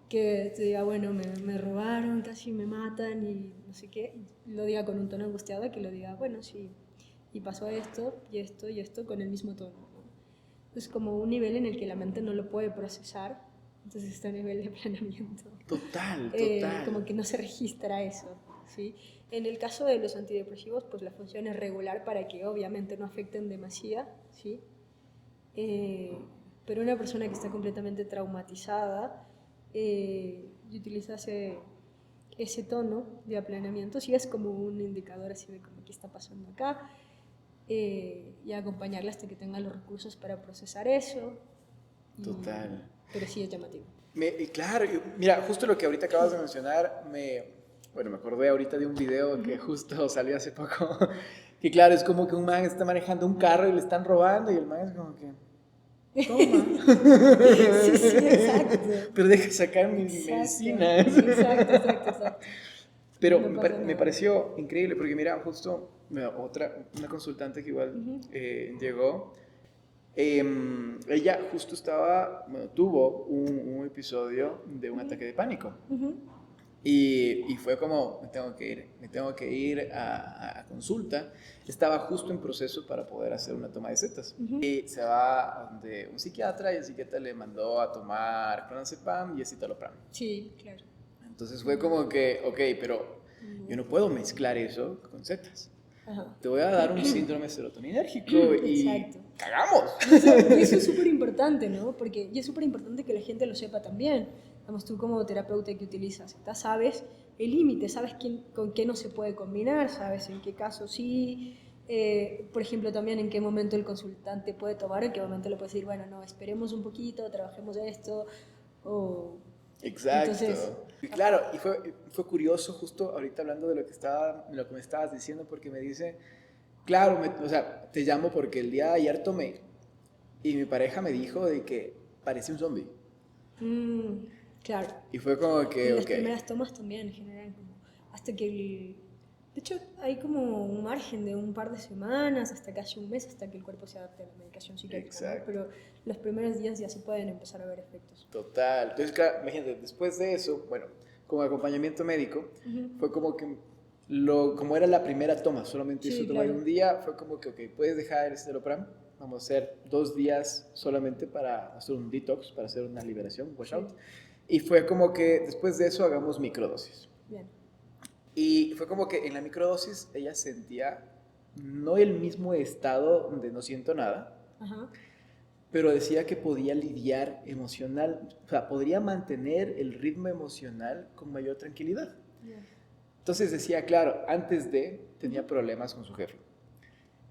que te diga, bueno, me robaron, casi me matan y no sé qué, y lo diga con un tono angustiado, que lo diga, bueno, sí, y pasó esto, y esto, y esto, con el mismo tono, ¿no? Es como un nivel en el que la mente no lo puede procesar, entonces está a nivel de planeamiento. Total, Como total. que no se registra eso, ¿sí? En el caso de los antidepresivos, pues la función es regular para que obviamente no afecten demasiado, ¿sí? Pero una persona que está completamente traumatizada y utiliza ese tono de aplanamiento, sí es como un indicador así de como qué está pasando acá, y acompañarla hasta que tenga los recursos para procesar eso. Total. Pero sí es llamativo. Y claro, mira, justo lo que ahorita acabas de mencionar, bueno, me acordé ahorita de un video que justo salió hace poco, que claro, es como que un man está manejando un carro y le están robando y el man es como que, toma. Sí, sí, exacto. Pero deja sacar mi Exacto. medicina. Exacto. Pero No pasa me nada. pareció increíble porque mira, justo una consultante que igual llegó, ella justo bueno, tuvo un episodio de un ataque de pánico. Y fue como, me tengo que ir a consulta. Estaba justo en proceso para poder hacer una toma de setas. Y se va donde un psiquiatra y el psiquiatra le mandó a tomar clonazepam y escitalopram. Sí, claro. Entonces fue como que, ok, pero yo no puedo mezclar eso con setas. Ajá. Te voy a dar un síndrome serotoninérgico y Exacto. cagamos. Y eso es súper importante, ¿no? Porque y es súper importante que la gente lo sepa también. Vamos, tú como terapeuta que utilizas, sabes el límite, sabes con qué no se puede combinar, sabes en qué caso sí, por ejemplo, también en qué momento el consultante puede tomar, en qué momento le puedes decir, bueno, no, esperemos un poquito, trabajemos esto, o... Entonces, Exacto. Y claro, y fue curioso justo ahorita hablando de de lo que me estabas diciendo, porque me dice, claro, o sea, te llamo porque el día de ayer tomé y mi pareja me dijo de que parecía un zombie. mm, claro. Y fue como Y que, las ok, primeras tomas también generan como, hasta que de hecho hay como un margen de un par de semanas, hasta casi un mes, hasta que el cuerpo se adapte a la medicación psiquiátrica, ¿no? exacto, Pero los primeros días ya se pueden empezar a ver efectos. total. Entonces, claro, imagínate, después de eso, bueno, con acompañamiento médico, fue como que, como era la primera toma, solamente Sí, hizo tomar claro. un día, fue como que, ok, puedes dejar el escitalopram, vamos a hacer 2 días solamente para hacer un detox, para hacer una liberación, un washout. Sí. Y fue como que después de eso hagamos microdosis. Bien. Y fue como que en la microdosis ella sentía no el mismo estado de no siento nada, Ajá. pero decía que podía lidiar emocional, o sea, podría mantener el ritmo emocional con mayor tranquilidad. Bien. Entonces decía, claro, tenía problemas con su jefe.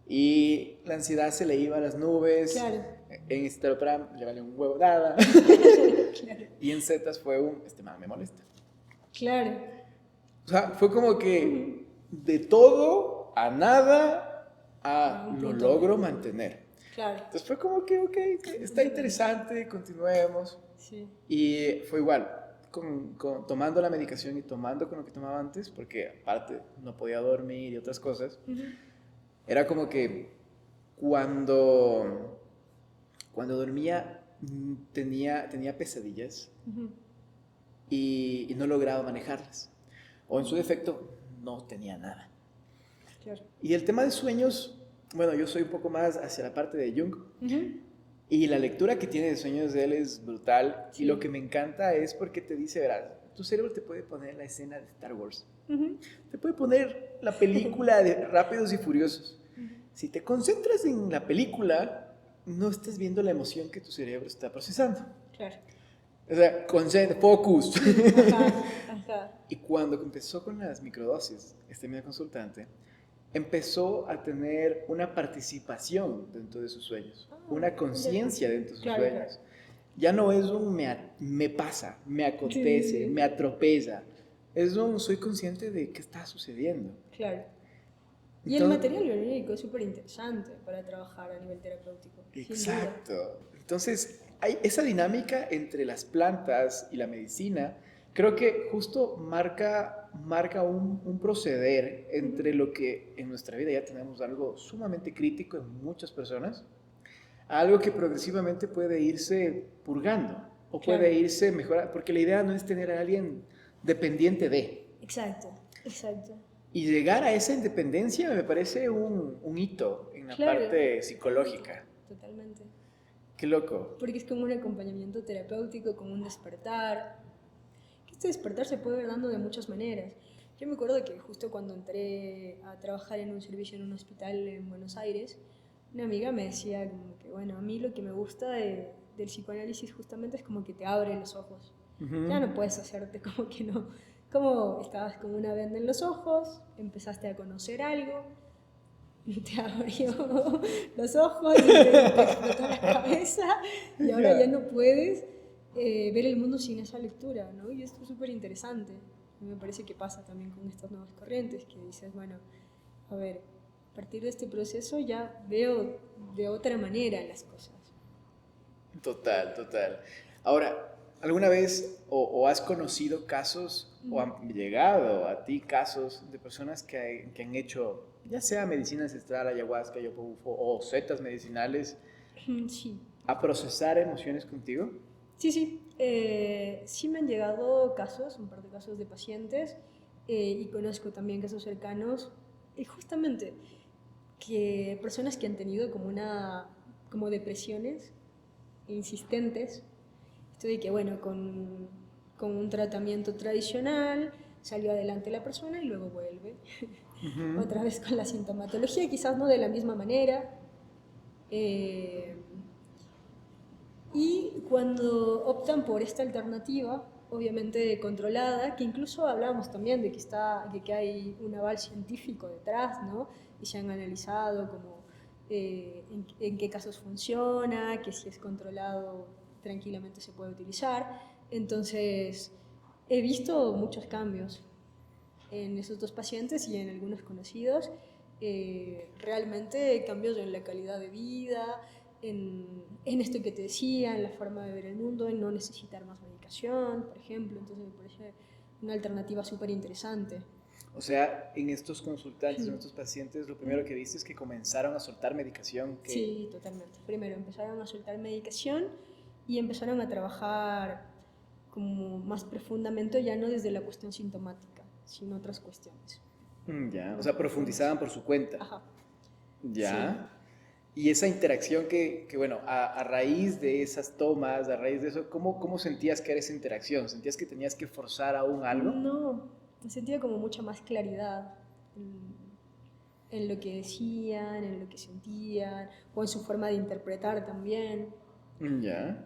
Y la ansiedad se le iba a las nubes. Claro. En escitalopram le vale un huevo nada. Claro. Y en Zetas fue este man me molesta. Claro. O sea, fue como que de todo a nada a Un lo punto logro medio. mantener. Claro. Entonces fue como que, ok, está interesante, continuemos. Sí. Y fue igual, tomando la medicación y tomando con lo que tomaba antes, porque aparte no podía dormir y otras cosas, era como que cuando, cuando dormía tenía pesadillas y no lograba manejarlas. O en su defecto, no tenía nada. Claro. Y el tema de sueños, bueno, yo soy un poco más hacia la parte de Jung. Y la lectura que tiene de sueños de él es brutal. Sí. Y lo que me encanta es porque te dice, verás, tu cerebro te puede poner la escena de Star Wars. Te puede poner la película de Rápidos y Furiosos. Si te concentras en la película, no estás viendo la emoción que tu cerebro está procesando. Claro. O sea, focus. Ajá. Y cuando empezó con las microdosis, mi consultante empezó a tener una participación dentro de sus sueños, una conciencia dentro de sus sueños. Claro. Ya no es un me pasa, me acontece, me atropella. Es un soy consciente de qué está sucediendo. Claro. Y el material biológico es súper interesante para trabajar a nivel terapéutico. Exacto. Entonces, hay esa dinámica entre las plantas y la medicina Creo que justo marca un proceder entre lo que en nuestra vida ya tenemos algo sumamente crítico en muchas personas, a algo que progresivamente puede irse purgando o puede Claro, irse mejorando, porque la idea no es tener a alguien dependiente de. exacto, exacto. Y llegar a esa independencia me parece un hito en la Claro, parte psicológica. totalmente. Qué loco. Porque es como un acompañamiento terapéutico, como un despertar. Que este despertar se puede ver dando de muchas maneras. Yo me acuerdo que justo cuando entré a trabajar en un servicio en un hospital en Buenos Aires, una amiga me decía como que, bueno, a mí lo que me gusta del psicoanálisis justamente es como que te abre los ojos. Ya Ujú. no puedes hacerte como que no, como estabas con una venda en los ojos, empezaste a conocer algo, te abrió los ojos, te explotó la cabeza y ahora ya Ya. no puedes ver el mundo sin esa lectura, ¿no? Y esto es súper interesante. Me parece que pasa también con estas nuevas corrientes, que dices, bueno, a ver, a partir de este proceso ya veo de otra manera las cosas. Total, total. Ahora, ¿alguna vez o has conocido casos o han llegado a ti casos de personas que han hecho, ya sea medicina ancestral, ayahuasca, yopofo o setas medicinales, Sí, a procesar emociones contigo? sí, sí. Sí me han llegado casos, un par de casos de pacientes, y conozco también casos cercanos, y justamente que personas que han tenido como depresiones insistentes, esto de que, bueno, con un tratamiento tradicional salió adelante la persona y luego vuelve. Ujú. Otra vez con la sintomatología, quizás no de la misma manera. eh, y cuando optan por esta alternativa, obviamente controlada, que incluso hablamos también de que hay un aval científico detrás, ¿no? Y se han analizado como en qué casos funciona, que si es controlado tranquilamente se puede utilizar. Entonces, he visto muchos cambios en esos dos pacientes y en algunos conocidos, realmente cambios en la calidad de vida, en esto que te decía, en la forma de ver el mundo, en no necesitar más medicación, por ejemplo. Entonces me parece una alternativa súper interesante. O sea, en estos consultantes, en estos pacientes, lo primero que viste es que comenzaron a soltar medicación que... Sí, totalmente. Primero empezaron a soltar medicación y empezaron a trabajar como más profundamente, ya no desde la cuestión sintomática, sino otras cuestiones. Ya, o Más sea, profundas. profundizaban por su cuenta. Ajá, sí. Ya. Y esa interacción que bueno, a raíz de esas tomas, a raíz de eso, ¿cómo sentías que era esa interacción? ¿Sentías que tenías que forzar aún algo? No, me sentía como mucha más claridad en lo que decían, en lo que sentían, o en su forma de interpretar también. Ya.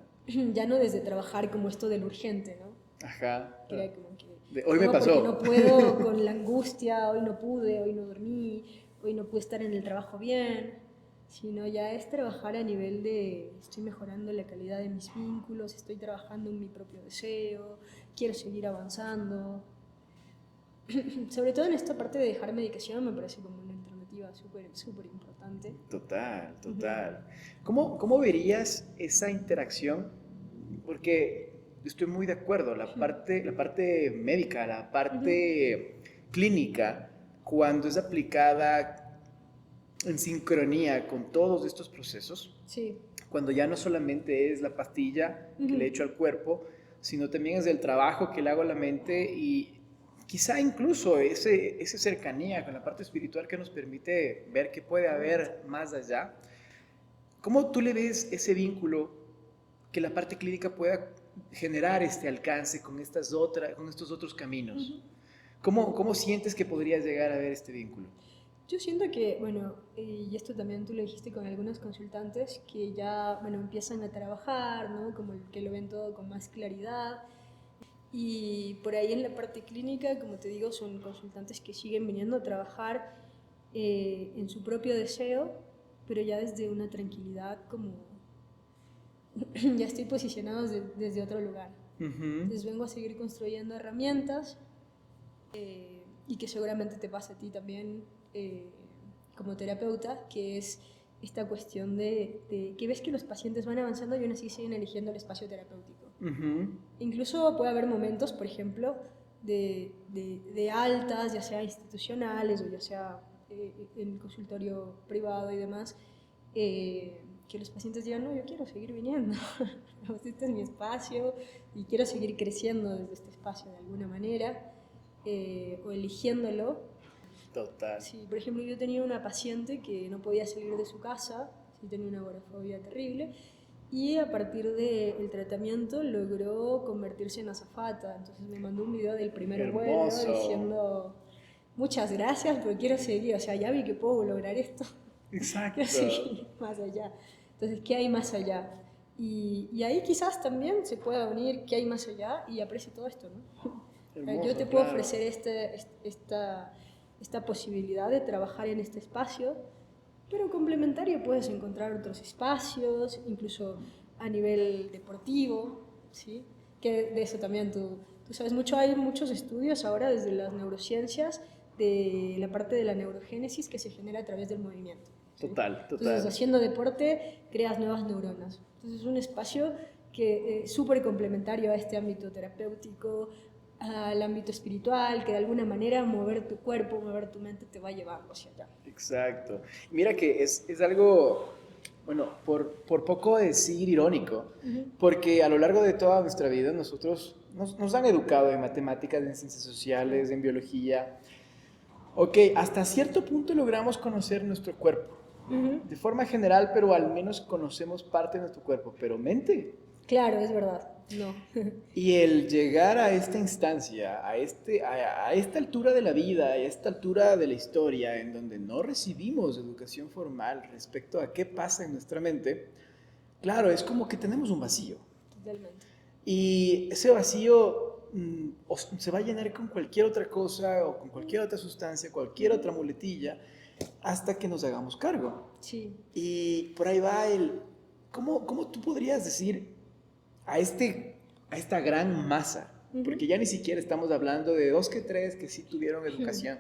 Ya no desde trabajar como esto del urgente, ¿no? Ajá. Que era como que, Hoy me no, porque no pasó. puedo con la angustia, hoy no pude, hoy no dormí, hoy no pude estar en el trabajo bien, sino ya es trabajar a nivel de estoy mejorando la calidad de mis vínculos, estoy trabajando en mi propio deseo, quiero seguir avanzando. Sobre todo en esta parte de dejar medicación me parece como una alternativa súper, súper importante. Total, Ujú. total. ¿Cómo verías esa interacción? Porque estoy muy de acuerdo, la parte médica, la Ujú. parte clínica, cuando es aplicada en sincronía con todos estos procesos, Sí. cuando ya no solamente es la pastilla que le Ujú. echo al cuerpo, sino también es el trabajo que le hago a la mente y quizá incluso esa cercanía con la parte espiritual que nos permite ver qué puede Totalmente. haber más allá. ¿Cómo tú le ves ese vínculo que la parte clínica pueda generar este alcance con estos otros caminos? Ujú. ¿Cómo sientes que podrías llegar a ver este vínculo? Yo siento que, bueno, y esto también tú lo dijiste con algunos consultantes que ya, bueno, empiezan a trabajar, ¿no? Como que lo ven todo con más claridad. Y por ahí en la parte clínica, como te digo, son consultantes que siguen viniendo a trabajar en su propio deseo, pero ya desde una tranquilidad como ya estoy posicionado desde otro lugar. Ujú. Entonces vengo a seguir construyendo herramientas y que seguramente te pasa a ti también como terapeuta, que es esta cuestión de que ves que los pacientes van avanzando y aún así siguen eligiendo el espacio terapéutico. Uh-huh. Incluso puede haber momentos, por ejemplo, de altas, ya sea institucionales o ya sea en el consultorio privado y demás, que los pacientes digan, no, yo quiero seguir viniendo, este es mi espacio y quiero seguir creciendo desde este espacio de alguna manera, o eligiéndolo. Total. Sí, por ejemplo, yo tenía una paciente que no podía salir de su casa, sí, tenía una agorafobia terrible, y a partir del tratamiento logró convertirse en azafata. Entonces me mandó un video del primer vuelo diciendo, muchas gracias, pero quiero seguir, o sea, ya vi que puedo lograr esto. Exacto. Quiero seguir más allá. Entonces, ¿qué hay más allá? Y ahí quizás también se pueda unir qué hay más allá y aprecie todo esto, ¿no? Hermoso, yo te puedo ofrecer esta posibilidad de trabajar en este espacio, pero complementario puedes encontrar otros espacios, incluso a nivel deportivo, ¿sí? Que de eso también tú sabes mucho. Hay muchos estudios ahora desde las neurociencias de la parte de la neurogénesis que se genera a través del movimiento. ¿Sí? Total. Entonces, haciendo deporte, creas nuevas neuronas. Entonces, es un espacio que es súper complementario a este ámbito terapéutico, al ámbito espiritual, que de alguna manera mover tu cuerpo, mover tu mente te va llevando hacia allá. Exacto. Mira que es algo, bueno, por poco decir irónico, uh-huh. Porque a lo largo de toda nuestra vida nosotros nos han educado en matemáticas, en ciencias sociales, en biología. Ok, hasta cierto punto logramos conocer nuestro cuerpo, uh-huh. De forma general, pero al menos conocemos parte de nuestro cuerpo, pero mente. Claro, es verdad. No. Y el llegar a esta instancia, a esta altura de la vida, a esta altura de la historia, en donde no recibimos educación formal respecto a qué pasa en nuestra mente, claro, es como que tenemos un vacío. Totalmente. Y ese vacío se va a llenar con cualquier otra cosa o con cualquier otra sustancia, cualquier otra muletilla, hasta que nos hagamos cargo. Sí. Y por ahí va ¿cómo tú podrías decir a esta gran masa? Uh-huh. Porque ya ni siquiera estamos hablando de 2 que 3 que sí tuvieron educación.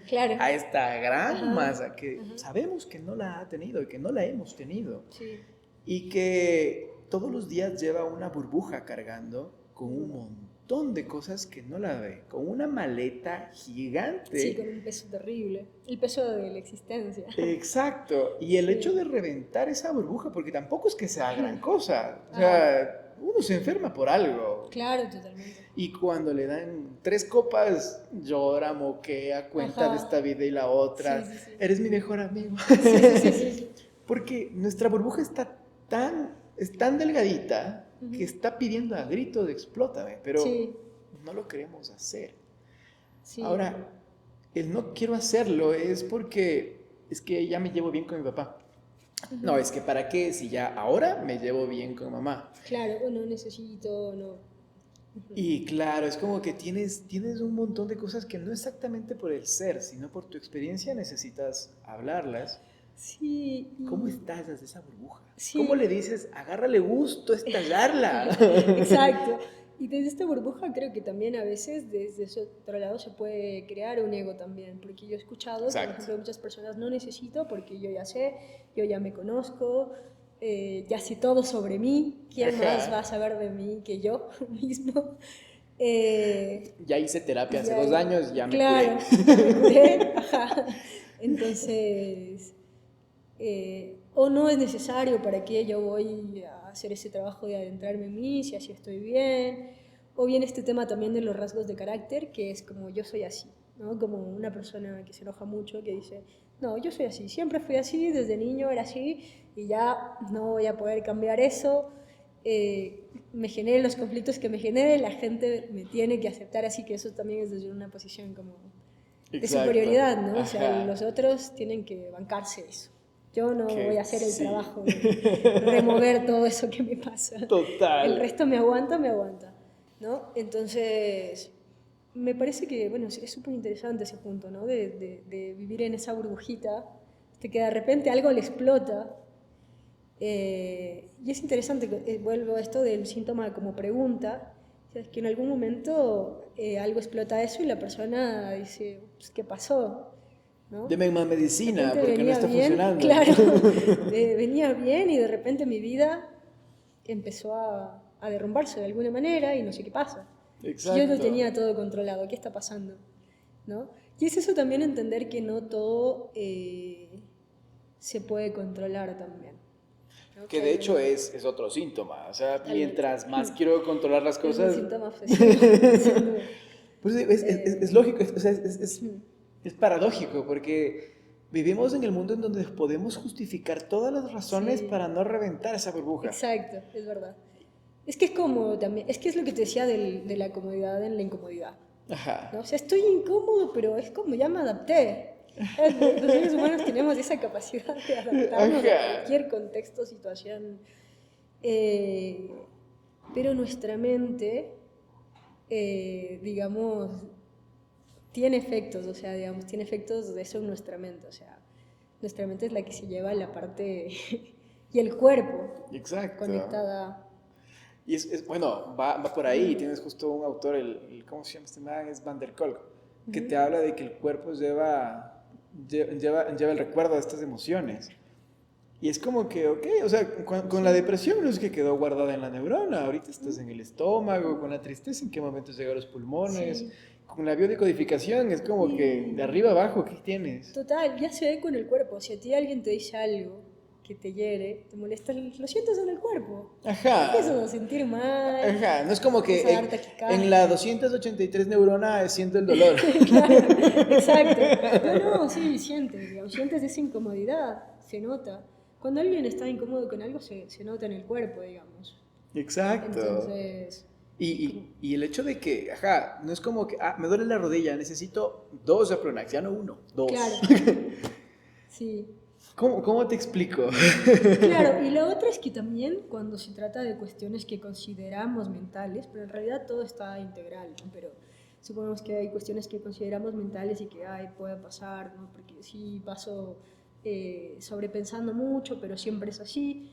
Claro. A esta gran uh-huh. masa que uh-huh. sabemos que no la ha tenido y que no la hemos tenido. Sí. Y que todos los días lleva una burbuja cargando con un montón de cosas que no la ve, con una maleta gigante. Sí, con un peso terrible, el peso de la existencia. Exacto, y el hecho de reventar esa burbuja, porque tampoco es que sea gran cosa, o sea, uno se enferma por algo. Claro, totalmente. Y cuando le dan 3 copas, llora, moquea, cuenta de esta vida y la otra. Sí, sí, sí. Eres mi mejor amigo. Sí. Porque nuestra burbuja es tan delgadita, uh-huh. que está pidiendo a grito de explótame, pero sí. no lo queremos hacer. Sí. Ahora, el no quiero hacerlo es porque es que ya me llevo bien con mi papá. Uh-huh. No, es que ¿para qué? Si ya ahora me llevo bien con mamá. Claro, o no necesito, no. Uh-huh. Y claro, es como que tienes un montón de cosas que no exactamente por el ser, sino por tu experiencia necesitas hablarlas. Sí. ¿Cómo estallas esa burbuja? Sí. ¿Cómo le dices, agárrale gusto, estallarla? Exacto. Y desde esta burbuja creo que también a veces desde ese otro lado se puede crear un ego también, porque yo he escuchado, Exacto. por ejemplo, muchas personas no necesito porque yo ya sé, yo ya me conozco, ya sé todo sobre mí, ¿quién más va a saber de mí que yo mismo? Ya hice terapia hace 2 años, ya me curé. Claro, ya me curé. Ajá. Entonces... o no es necesario, para qué yo voy a hacer ese trabajo de adentrarme en mí, si así estoy bien, o bien este tema también de los rasgos de carácter, que es como yo soy así, ¿no? Como una persona que se enoja mucho, que dice, no, yo soy así, siempre fui así, desde niño era así, y ya no voy a poder cambiar eso, me generen los conflictos que me genere, la gente me tiene que aceptar así, que eso también es desde una posición como de superioridad, ¿no? Ajá. O sea, los otros tienen que bancarse eso. Yo no voy a hacer el trabajo de remover todo eso que me pasa. Total. El resto me aguanta, ¿no? Entonces, me parece que, bueno, es súper interesante ese punto, ¿no? De vivir en esa burbujita, de que de repente algo le explota. Y es interesante, vuelvo a esto del síntoma como pregunta, o sea, es que en algún momento algo explota eso y la persona dice, pues, ¿qué pasó? ¿No? Deme más medicina porque no está funcionando. Claro, venía bien y de repente mi vida empezó a a derrumbarse de alguna manera y no sé qué pasa. Exacto. Yo no tenía todo controlado, ¿qué está pasando? ¿No? Y es eso también entender que no todo se puede controlar también. ¿No? Que de hecho es otro síntoma. O sea, Totalmente. mientras más quiero controlar las Es un cosas, síntoma sin duda. pues es lógico, o sea, es paradójico, porque vivimos en el mundo en donde podemos justificar todas las razones Sí. para no reventar esa burbuja. Exacto, es verdad. Es que es como también, es que es lo que te decía de la comodidad en la incomodidad. Ajá. ¿No? O sea, estoy incómodo, pero es como ya me adapté. Los seres humanos tenemos esa capacidad de adaptarnos Ajá. a cualquier contexto, situación. Pero nuestra mente, digamos, tiene efectos, o sea, digamos, tiene efectos de eso en nuestra mente. O sea, nuestra mente es la que se lleva la parte y el cuerpo Exacto. conectada. Y bueno, va por ahí. Tienes justo un autor, ¿cómo se llama este man? Es Van der Kolk, que te habla de que el cuerpo lleva el recuerdo de estas emociones. Y es como que, ok, o sea, con la depresión no es que quedó guardada en la neurona, ahorita estás en el estómago, con la tristeza, ¿en qué momento llega a los pulmones? Sí. Con la biodecodificación es como que de arriba abajo, ¿qué tienes? Total, ya se ve con el cuerpo. Si a ti alguien te dice algo que te hiere, te molesta, lo sientes en el cuerpo. Ajá. Empiezas a sentir mal. Ajá, no es como que empiezas a dar taquicardia. en la 283 neurona siento el dolor. Claro, exacto. No, sí, sientes, digamos, sientes esa incomodidad, se nota. Cuando alguien está incómodo con algo, se nota en el cuerpo, digamos. Exacto. Entonces, Y el hecho de que, ajá, no es como que, me duele la rodilla, necesito 2 Apronax, ya no 1, 2. claro. Sí. ¿Cómo te explico? Claro, y la otra es que también cuando se trata de cuestiones que consideramos mentales, pero en realidad todo está integral, ¿no? Pero supongamos que hay cuestiones que consideramos mentales y que puede pasar, ¿no? Porque sí paso sobrepensando mucho, pero siempre es así.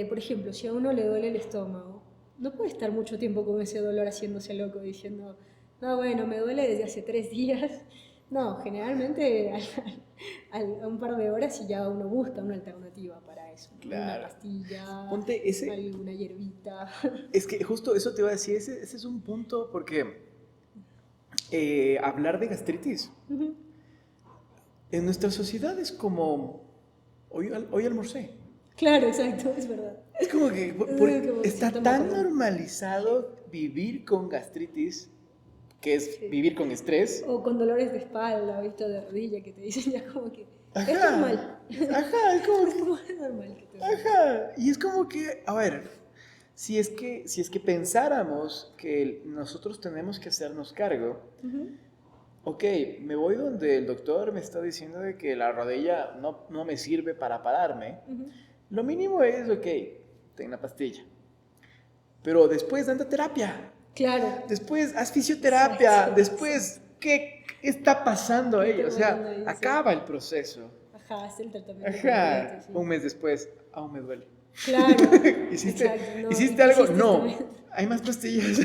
Por ejemplo, si a uno le duele el estómago, no puede estar mucho tiempo con ese dolor haciéndose loco, diciendo, no, bueno, me duele desde hace 3 días. No, generalmente a un par de horas y ya uno busca una alternativa para eso. ¿No? Claro. Una pastilla, Ponte alguna hierbita. Es que justo eso te iba a decir, ese es un punto porque hablar de gastritis en nuestra sociedad es como, hoy almorcé. Claro, exacto, es verdad. Es como que Como está síntoma tan común. normalizado vivir con gastritis, que es Sí. vivir con estrés. O con dolores de espalda, ¿viste? De rodilla, que te dicen ya como que Ajá. es normal. Ajá, es como Es que, como es normal que te duele. ajá. Y es como que, a ver, si es que pensáramos que nosotros tenemos que hacernos cargo, Ujú. ok, me voy donde el doctor me está diciendo de que la rodilla no me sirve para pararme. Ujú. Lo mínimo es, ok, ten la pastilla. Pero después anda a terapia. Claro. Después haz fisioterapia. Exacto, Después, ¿qué está pasando ahí? ¿Qué O está sea, pasando ahí? Sí. acaba el proceso. Ajá, es el tratamiento. Ajá. completo, sí. Un mes después, aún me duele. Claro. ¿Hiciste, Exacto, no, ¿hiciste ¿qué algo? hiciste No. esta vez? Hay más pastillas.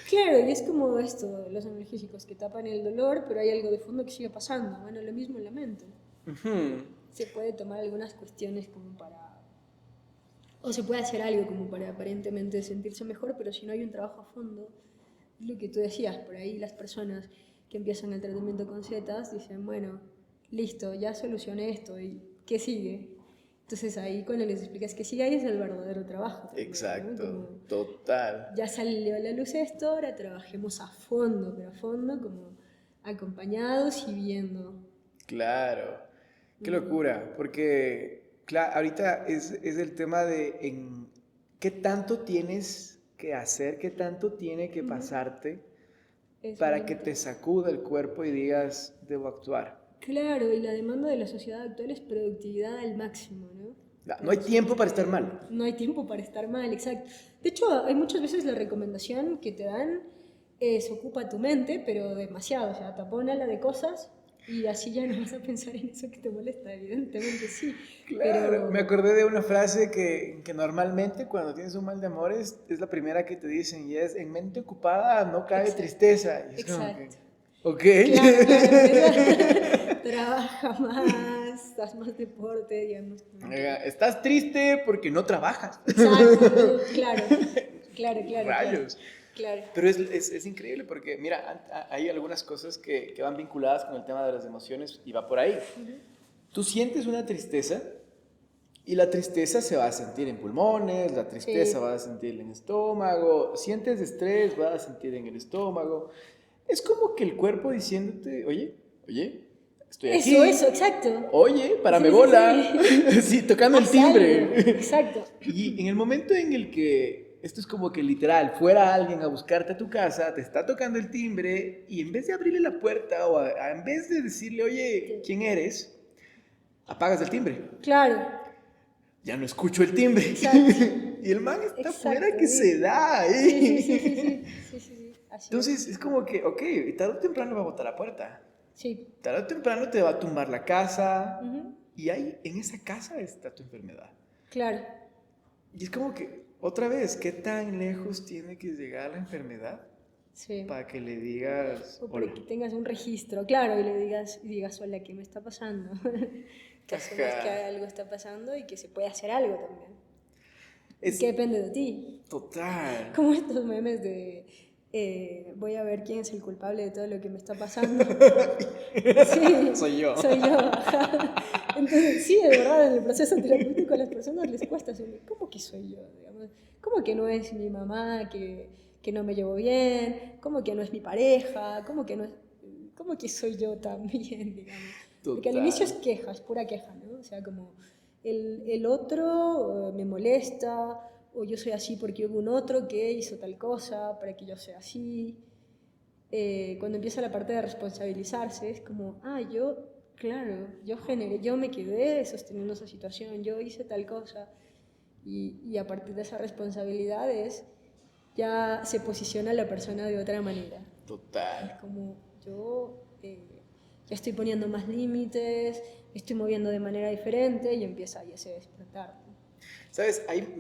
Claro, y es como esto, los analgésicos que tapan el dolor, pero hay algo de fondo que sigue pasando. Bueno, lo mismo en la mente. Ujú. Se puede tomar algunas cuestiones como para... O se puede hacer algo como para aparentemente sentirse mejor, pero si no hay un trabajo a fondo, es lo que tú decías, por ahí las personas que empiezan el tratamiento con setas dicen, bueno, listo, ya solucioné esto, ¿y qué sigue? Entonces ahí cuando les explicas que sigue, ahí es el verdadero trabajo. También, ¿no? Exacto, Como, total. ya salió a la luz esto, ahora trabajemos a fondo, pero a fondo como acompañados y viendo. Claro, qué locura, porque ahorita es el tema de qué tanto tienes que hacer, qué tanto tiene que pasarte Es para muy que te sacuda el cuerpo y digas, debo actuar. Claro, y la demanda de la sociedad actual es productividad al máximo, ¿no? No hay tiempo para estar mal. No hay tiempo para estar mal, exacto. De hecho, hay muchas veces la recomendación que te dan es ocupa tu mente, pero demasiado, o sea, tapónala de cosas y así ya no vas a pensar en eso que te molesta, evidentemente sí. Claro, Pero me acordé de una frase que normalmente cuando tienes un mal de amores es la primera que te dicen y es, en mente ocupada no cabe Exacto. tristeza. Y es como Exacto. que, ok. Claro, Trabaja más, haz más deporte, digamos. Estás triste porque no trabajas. Exacto, claro. Rayos. Claro. Pero es increíble porque, mira, hay algunas cosas que van vinculadas con el tema de las emociones y va por ahí. Tú sientes una tristeza y la tristeza se va a sentir en pulmones, la tristeza Sí. va a sentir en el estómago, sientes estrés, va a sentir en el estómago. Es como que el cuerpo diciéndote, oye, estoy aquí. Eso, exacto. Oye, párame Sí. bola. Sí, tocando el Haz timbre. algo. Exacto. Y en el momento en el que esto es como que literal, fuera alguien a buscarte a tu casa, te está tocando el timbre y en vez de abrirle la puerta o en vez de decirle, oye, ¿quién eres? Apagas el timbre. Claro. Ya no escucho el timbre. Exacto. Y el man está Exacto, fuera que sí. se da. Sí. Así Entonces es como que, ok, tarde o temprano va a botar la puerta. Sí. Tarde o temprano te va a tumbar la casa. Ujú. Y ahí, en esa casa está tu enfermedad. Claro. Y es como que, otra vez, ¿qué tan lejos tiene que llegar la enfermedad Sí. para que le digas, O para hola? que tengas un registro, claro, y le digas, hola, ¿qué me está pasando? Que asumas que algo está pasando y que se puede hacer algo también. Es Que depende de ti. total. Como estos memes de voy a ver quién es el culpable de todo lo que me está pasando. Sí, Soy yo. Soy yo. Ajá. Entonces, sí, de verdad, en el proceso terapéutico a las personas les cuesta asumir, ¿cómo que soy yo? Digamos, ¿cómo que no es mi mamá que no me llevo bien? ¿Cómo que no es mi pareja? ¿Cómo que soy yo también, digamos? Porque al inicio es queja, es pura queja, ¿no? O sea, como el otro me molesta, o yo soy así porque hubo un otro que hizo tal cosa para que yo sea así. Cuando empieza la parte de responsabilizarse, es como, claro, yo generé, yo me quedé sosteniendo esa situación, yo hice tal cosa, y a partir de esas responsabilidades ya se posiciona la persona de otra manera. Total. Es como, yo ya estoy poniendo más límites, me estoy moviendo de manera diferente, y empieza ahí ese despertar. ¿Sabes? Ahí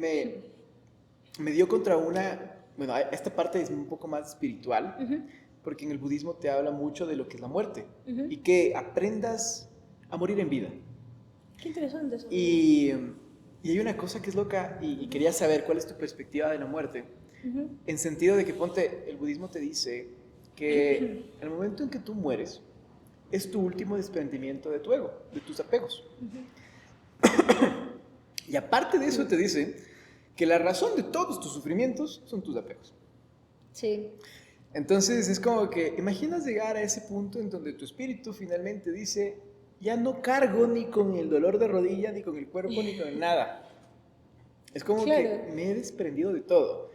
me dio contra una... Bueno, esta parte es un poco más espiritual, porque en el budismo te habla mucho de lo que es la muerte, y que aprendas a morir en vida. Qué interesante eso. Y hay una cosa que es loca, y quería saber cuál es tu perspectiva de la muerte, en sentido de que, ponte, el budismo te dice que el momento en que tú mueres es tu último desprendimiento de tu ego, de tus apegos. Y aparte de eso te dice que la razón de todos tus sufrimientos son tus apegos. Sí. Entonces es como que imaginas llegar a ese punto en donde tu espíritu finalmente dice, ya no cargo ni con el dolor de rodilla, ni con el cuerpo, ni con nada. Es como que me he desprendido de todo.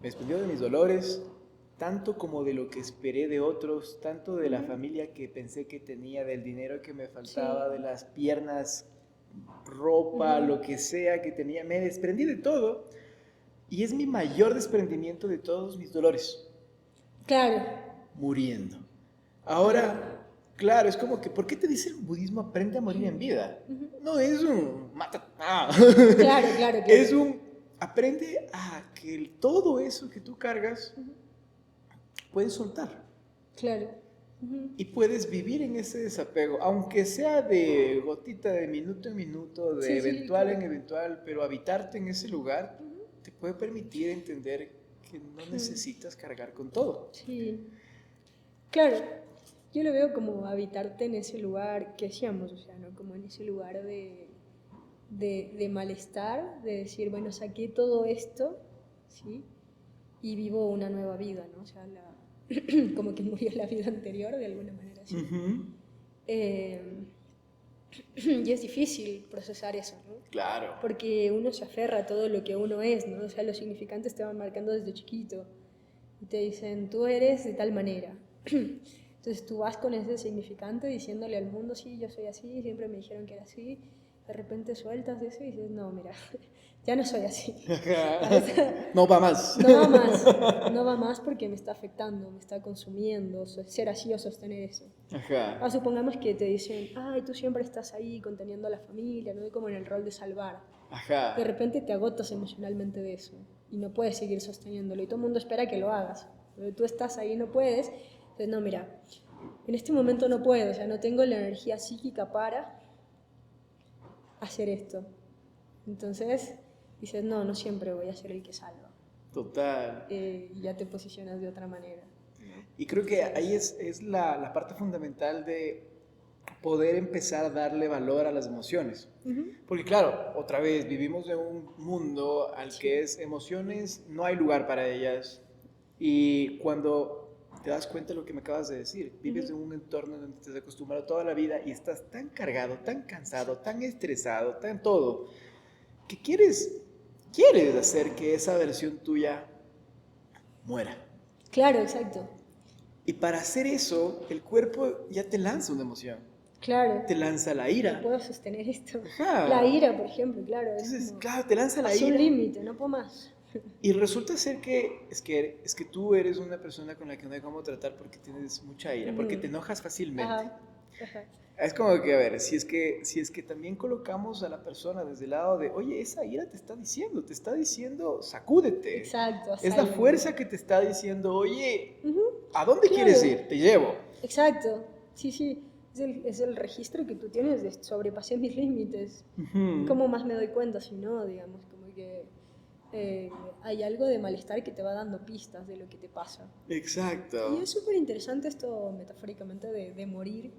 Me he desprendido de mis dolores, tanto como de lo que esperé de otros, tanto de la familia que pensé que tenía, del dinero que me faltaba, de las piernas, ropa, lo que sea que tenía. Me desprendí de todo y es mi mayor desprendimiento de todos mis dolores. Claro. Muriendo. Ahora, claro, es como que, ¿por qué te dice el budismo aprende a morir en vida? No es un mata. Claro. Es un aprende a que todo eso que tú cargas puedes soltar. Claro. Y puedes vivir en ese desapego, aunque sea de gotita, de minuto en minuto, de eventual en eventual, pero habitarte en ese lugar te puede permitir entender que no necesitas cargar con todo. Sí. Claro. Yo lo veo como habitarte en ese lugar que decíamos, o sea, ¿no? Como en ese lugar de malestar, de decir, bueno, saqué todo esto, ¿sí? Y vivo una nueva vida, ¿no? O sea, como que murió la vida anterior de alguna manera, ¿sí? Y es difícil procesar eso, ¿no? Claro. Porque uno se aferra a todo lo que uno es, ¿no? O sea, los significantes te van marcando desde chiquito y te dicen, tú eres de tal manera. Entonces tú vas con ese significante diciéndole al mundo, sí, yo soy así, siempre me dijeron que era así. De repente sueltas eso y dices, no, mira, ya no soy así. No va más. No va más porque me está afectando, me está consumiendo, ser así o sostener eso. Supongamos que te dicen, ay, tú siempre estás ahí conteniendo a la familia, ¿no? Como en el rol de salvar. De repente te agotas emocionalmente de eso y no puedes seguir sosteniéndolo y todo el mundo espera que lo hagas, pero tú estás ahí y no puedes. Entonces, no, mira, en este momento no puedo, o sea, no tengo la energía psíquica para hacer esto. Entonces dices, no, no siempre voy a ser el que salva. Total. Y ya te posicionas de otra manera, ¿no? Y creo que ahí es la parte fundamental de poder empezar a darle valor a las emociones. Porque claro, otra vez, vivimos en un mundo al que es emociones, no hay lugar para ellas. Y cuando te das cuenta de lo que me acabas de decir, vives en un entorno donde te has acostumbrado toda la vida y estás tan cargado, tan cansado, tan estresado, tan todo, que quieres hacer que esa versión tuya muera. Claro, exacto. Y para hacer eso, el cuerpo ya te lanza una emoción. Claro. Te lanza la ira. No puedo sostener esto. Ajá. La ira, por ejemplo, claro. Entonces, claro, te lanza la hasta ira. un límite, no puedo más. Y resulta ser que es que tú eres una persona con la que no hay cómo tratar porque tienes mucha ira, porque te enojas fácilmente. Ajá. Ajá. Es como que, a ver, si es que también colocamos a la persona desde el lado de, oye, esa ira te está diciendo, sacúdete. Exacto. Es la fuerza que te está diciendo, oye, ¿a dónde Claro. quieres ir? Te llevo. Exacto. Sí, sí. Es el registro que tú tienes de sobrepasé mis límites. ¿Cómo más me doy cuenta si no, digamos? Como que hay algo de malestar que te va dando pistas de lo que te pasa. Exacto. Y es súper interesante esto, metafóricamente, de morir.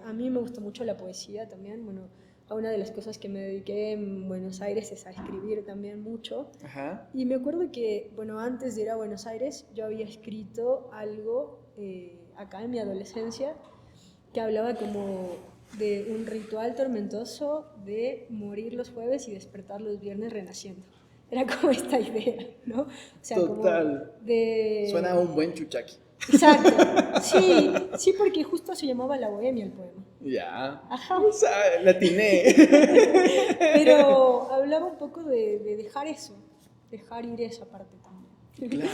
A mí me gusta mucho la poesía también. Bueno, a una de las cosas que me dediqué en Buenos Aires es a escribir también mucho. Ajá. Y me acuerdo que, bueno, antes de ir a Buenos Aires, yo había escrito algo acá en mi adolescencia que hablaba como de un ritual tormentoso de morir los jueves y despertar los viernes renaciendo. Era como esta idea, ¿no? O sea, total. como de... Suena a un buen chuchaqui. Exacto. Sí, sí, porque justo se llamaba La Bohemia el poema. Ya. Ajá. O sea, la atiné. Pero hablaba un poco de dejar eso, dejar ir esa parte también. Claro.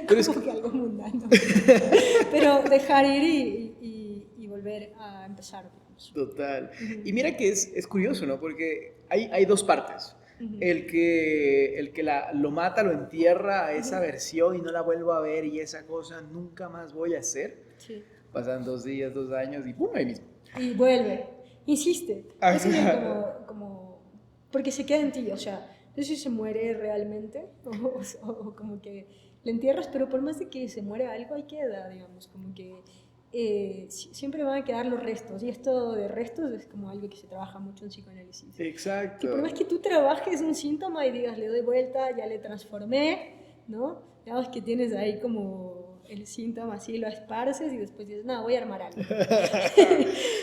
Pero como que algo mundano. Pero dejar ir y volver a empezar, digamos. Total. Y mira que es curioso, ¿no? Porque hay dos partes. El que lo mata, lo entierra a esa versión y no la vuelvo a ver y esa cosa nunca más voy a hacer. Sí. Pasan 2 días, 2 años y ¡pum! Ahí mismo. Y vuelve, insiste. Ajá. Es como... Porque se queda en ti, o sea, no sé si se muere realmente o como que le entierras, pero por más de que se muere algo, ahí queda, digamos, como que siempre van a quedar los restos, y esto de restos es como algo que se trabaja mucho en psicoanálisis. Exacto. Que por más que tú trabajes un síntoma y digas, le doy vuelta, ya le transformé, ¿no? Digamos que tienes ahí como el síntoma así, lo esparces y después dices, no, voy a armar algo.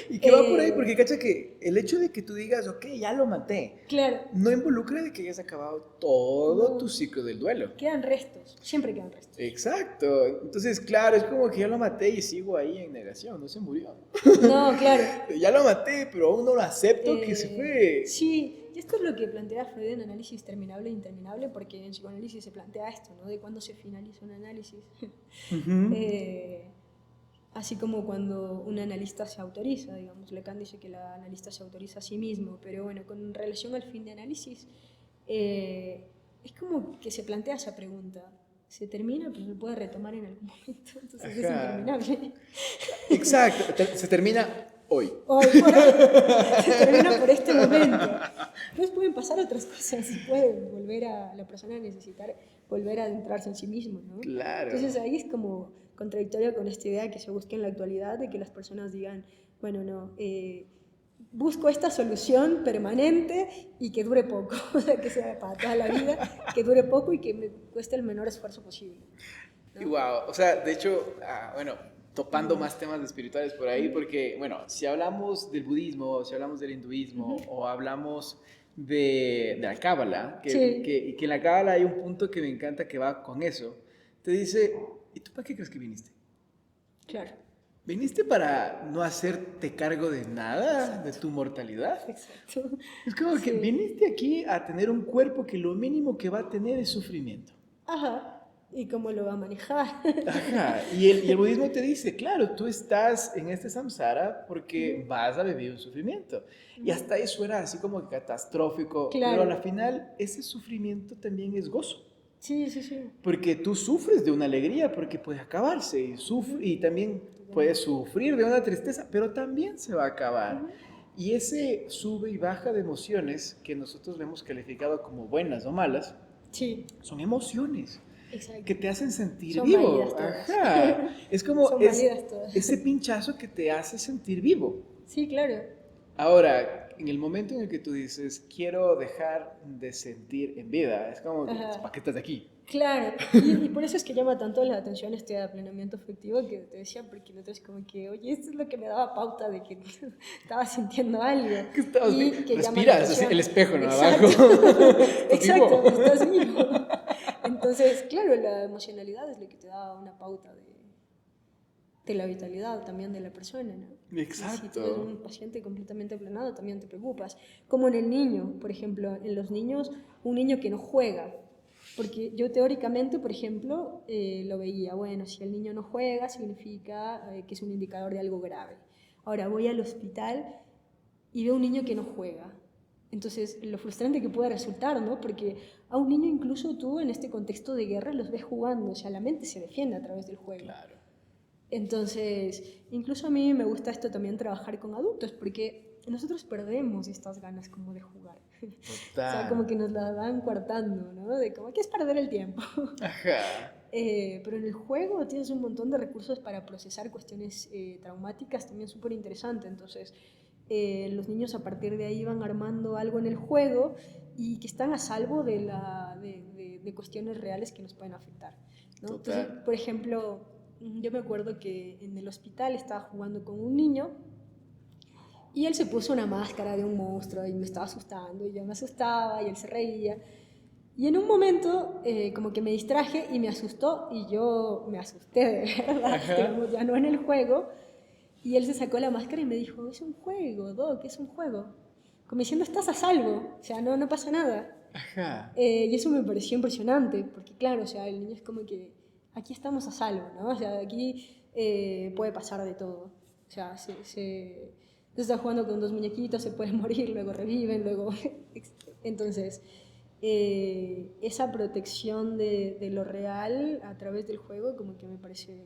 Y que va por ahí, porque cacha que el hecho de que tú digas, ok, ya lo maté, Claro. no involucra de que hayas acabado todo tu ciclo del duelo. Quedan restos, siempre quedan restos. Exacto. Entonces, claro, es como que ya lo maté y sigo ahí en negación, no se murió. No, claro. Ya lo maté, pero aún no lo acepto que se fue. Sí, y esto es lo que plantea Freud en Análisis Terminable e Interminable, porque en psicoanálisis se plantea esto, ¿no? De cuándo se finaliza un análisis. Así como cuando un analista se autoriza, digamos. Lacan dice que el analista se autoriza a sí mismo, pero bueno, con relación al fin de análisis, es como que se plantea esa pregunta. Se termina, pero se puede retomar en algún momento, entonces es interminable. Exacto, se termina hoy. Hoy, se termina por este momento. Después pueden pasar otras cosas y puede volver a la persona a necesitar volver a adentrarse en sí mismo, ¿no? Claro. Entonces ahí es como contradictorio con esta idea que se busca en la actualidad de que las personas digan, bueno, no, busco esta solución permanente y que dure poco, o sea, que sea para toda la vida, que dure poco y que me cueste el menor esfuerzo posible, ¿no? Y wow, o sea, de hecho, bueno, topando más temas espirituales por ahí, porque, bueno, si hablamos del budismo, si hablamos del hinduismo, o hablamos de la cábala, que en la cábala hay un punto que me encanta que va con eso, te dice, ¿y tú para qué crees que viniste? Claro. ¿Viniste para no hacerte cargo de nada, de tu mortalidad? Exacto. Es como que viniste aquí a tener un cuerpo que lo mínimo que va a tener es sufrimiento. Ajá. ¿Y cómo lo va a manejar? Ajá. Y el budismo te dice, claro, tú estás en este samsara porque vas a vivir un sufrimiento. Y hasta eso era así como catastrófico. Claro. Pero al final, ese sufrimiento también es gozo. Sí, sí, sí. Porque tú sufres de una alegría, porque puede acabarse, y también puedes sufrir de una tristeza, pero también se va a acabar. Y ese sube y baja de emociones que nosotros vemos calificado como buenas o malas, Sí, son emociones que exacto. te hacen sentir Son válidas vivo. todas. Ajá. Es como Son válidas todas. ese pinchazo que te hace sentir vivo. Sí, claro. Ahora, en el momento en el que tú dices, quiero dejar de sentir en vida, es como que, Ajá. ¿para qué estás aquí? Claro, y por eso es que llama tanto la atención este aplanamiento afectivo que te decía, porque el otro es como que, oye, esto es lo que me daba pauta de que estaba sintiendo algo ¿Qué estabas y bien? que llama la Respiras, así, atención. el espejo, ¿no? Exacto, Abajo. ¿Estás exacto, vivo? estás vivo. Entonces, claro, la emocionalidad es lo que te da una pauta de la vitalidad también de la persona, ¿no? Y si tú ves Exacto. un paciente completamente aplanado, también te preocupas. Como en el niño, por ejemplo, en los niños, un niño que no juega. Porque yo teóricamente, por ejemplo, lo veía, bueno, si el niño no juega, significa que es un indicador de algo grave. Ahora voy al hospital y veo un niño que no juega. Entonces, lo frustrante que puede resultar, ¿no? Porque a un niño incluso tú en este contexto de guerra los ves jugando, o sea, la mente se defiende a través del juego. Claro. Entonces, incluso a mí me gusta esto también trabajar con adultos, porque nosotros perdemos estas ganas como de jugar. O sea, como que Total. nos la van coartando, ¿no? De como que es perder el tiempo. Ajá. Pero en el juego tienes un montón de recursos para procesar cuestiones traumáticas también súper interesante. Entonces, los niños a partir de ahí van armando algo en el juego y que están a salvo de cuestiones reales que nos pueden afectar, ¿no? Entonces, Total. por ejemplo, yo me acuerdo que en el hospital estaba jugando con un niño y él se puso una máscara de un monstruo y me estaba asustando y yo me asustaba y él se reía. Y en un momento como que me distraje y me asustó y yo me asusté de verdad, Ajá. digamos, ya no en el juego. Y él se sacó la máscara y me dijo, es un juego, Doc, es un juego. Como diciendo, estás a salvo, o sea, no, no pasa nada. Ajá. Y eso me pareció impresionante, porque claro, o sea, el niño es como que aquí estamos a salvo, ¿no? O sea, aquí puede pasar de todo. O sea, tú estás jugando con dos muñequitos, se pueden morir, luego reviven, luego... Entonces, esa protección de lo real a través del juego como que me parece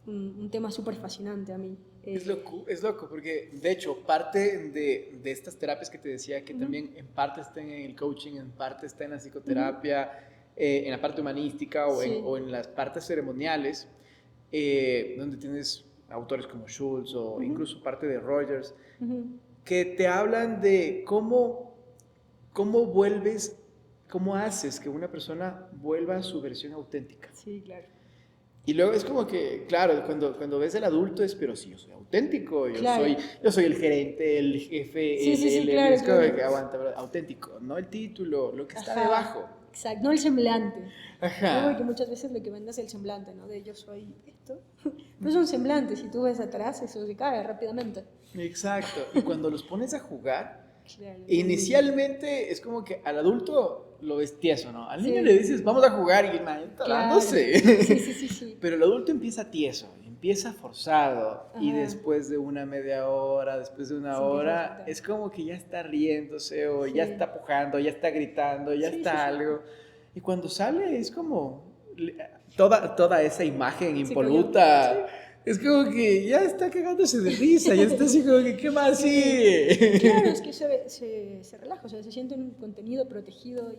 un tema súper fascinante a mí. Es loco, porque de hecho parte de estas terapias que te decía, que Ujú, también en parte están en el coaching, en parte está en la ujú, psicoterapia, en la parte humanística sí, o en las partes ceremoniales, donde tienes autores como Schultz o ujú, incluso parte de Rogers, ujú, que te hablan de cómo vuelves, cómo haces que una persona vuelva a su versión auténtica. sí, claro. Y luego es como que, claro, cuando ves el adulto es, pero sí, yo soy auténtico, Claro. yo soy el gerente, el jefe, Sí, sí, sí, es claro, como claro. que aguanta, ¿verdad? Auténtico, no el título, lo que está Ajá, debajo. exacto, no el semblante, ¿no? Porque Ajá, muchas veces lo que vende es el semblante, ¿no? De yo soy esto. Pero es un semblante, si tú ves atrás, eso se cae rápidamente. exacto. Y cuando los pones a jugar, Claro, inicialmente es como que al adulto lo ves tieso, ¿no? Al niño le sí, dices, vamos a jugar, y el man está claro. Sí, dándose. sí, sí, sí. Pero el adulto empieza tieso, empieza forzado, y Ajá, después de una media hora, después de una se empieza a hora, soltar. es como que ya está riéndose, o ya Sí, está pujando, ya está gritando, ya sí, sí, está sí. algo. Y cuando sale es como toda esa imagen Se cayó. Sí. impoluta. Es como que ya está cagándose de risa, ya está así como que, ¿qué más Sí. Claro, es sigue? que se relaja, o sea, se siente un contenido protegido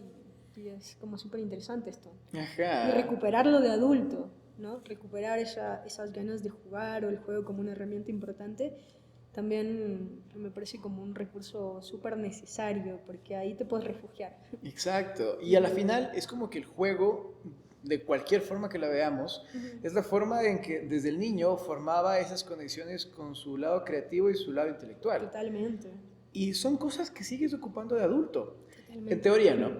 y es como súper interesante esto. Y Ajá. recuperarlo de adulto, ¿no? Recuperar esas ganas de jugar o el juego como una herramienta importante, también me parece como un recurso súper necesario, porque ahí te puedes refugiar. Exacto. Y a la final es como que el juego, de cualquier forma que la veamos, Ujú. es la forma en que desde el niño formaba esas conexiones con su lado creativo y su lado intelectual. Totalmente, Y son cosas que sigues ocupando de adulto. En totalmente. teoría, ¿no?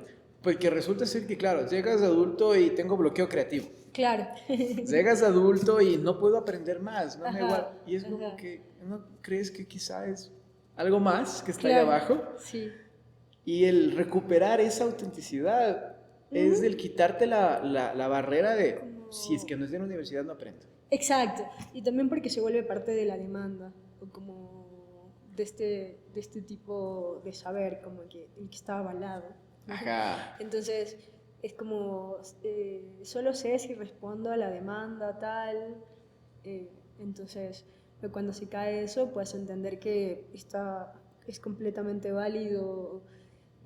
Porque resulta ser que, claro, llegas de adulto y tengo bloqueo creativo. Claro. Llegas de adulto y no puedo aprender más, no me igual. Ajá, Y es como ajá. que, ¿no crees que quizá es algo más que está ahí Claro, abajo? sí. Y el recuperar esa autenticidad es el Ujú. quitarte la barrera de si es que Como... no es de la universidad no aprendo. Exacto. Y también porque se vuelve parte de la demanda, o como de este tipo de saber, como que el que está avalado, ¿no? Ajá, Entonces, es como, solo sé si respondo a la demanda tal, entonces cuando se cae eso, puedes entender que es completamente válido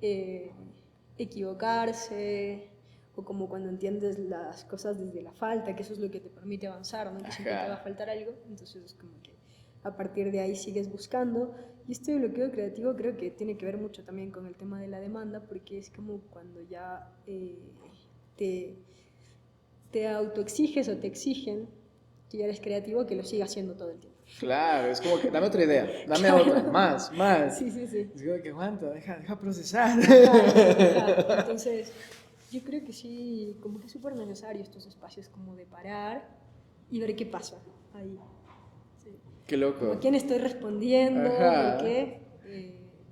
eh, equivocarse, o como cuando entiendes las cosas desde la falta, que eso es lo que te permite avanzar, ¿no? Que siempre te va a Ajá. faltar algo, entonces es como que a partir de ahí sigues buscando. Y este bloqueo creativo creo que tiene que ver mucho también con el tema de la demanda, porque es como cuando ya te, te autoexiges o te exigen que ya eres creativo, que lo sigas haciendo todo el tiempo. Claro, es como que dame otra idea, dame otra, Claro. más, más. Sí, sí, sí. Es como que aguanta, deja procesar. Ajá, ajá. Entonces, yo creo que sí, como que es súper necesario estos espacios como de parar y ver qué pasa ahí. Sí. Qué Como a loco. quién estoy respondiendo, por Ajá. qué.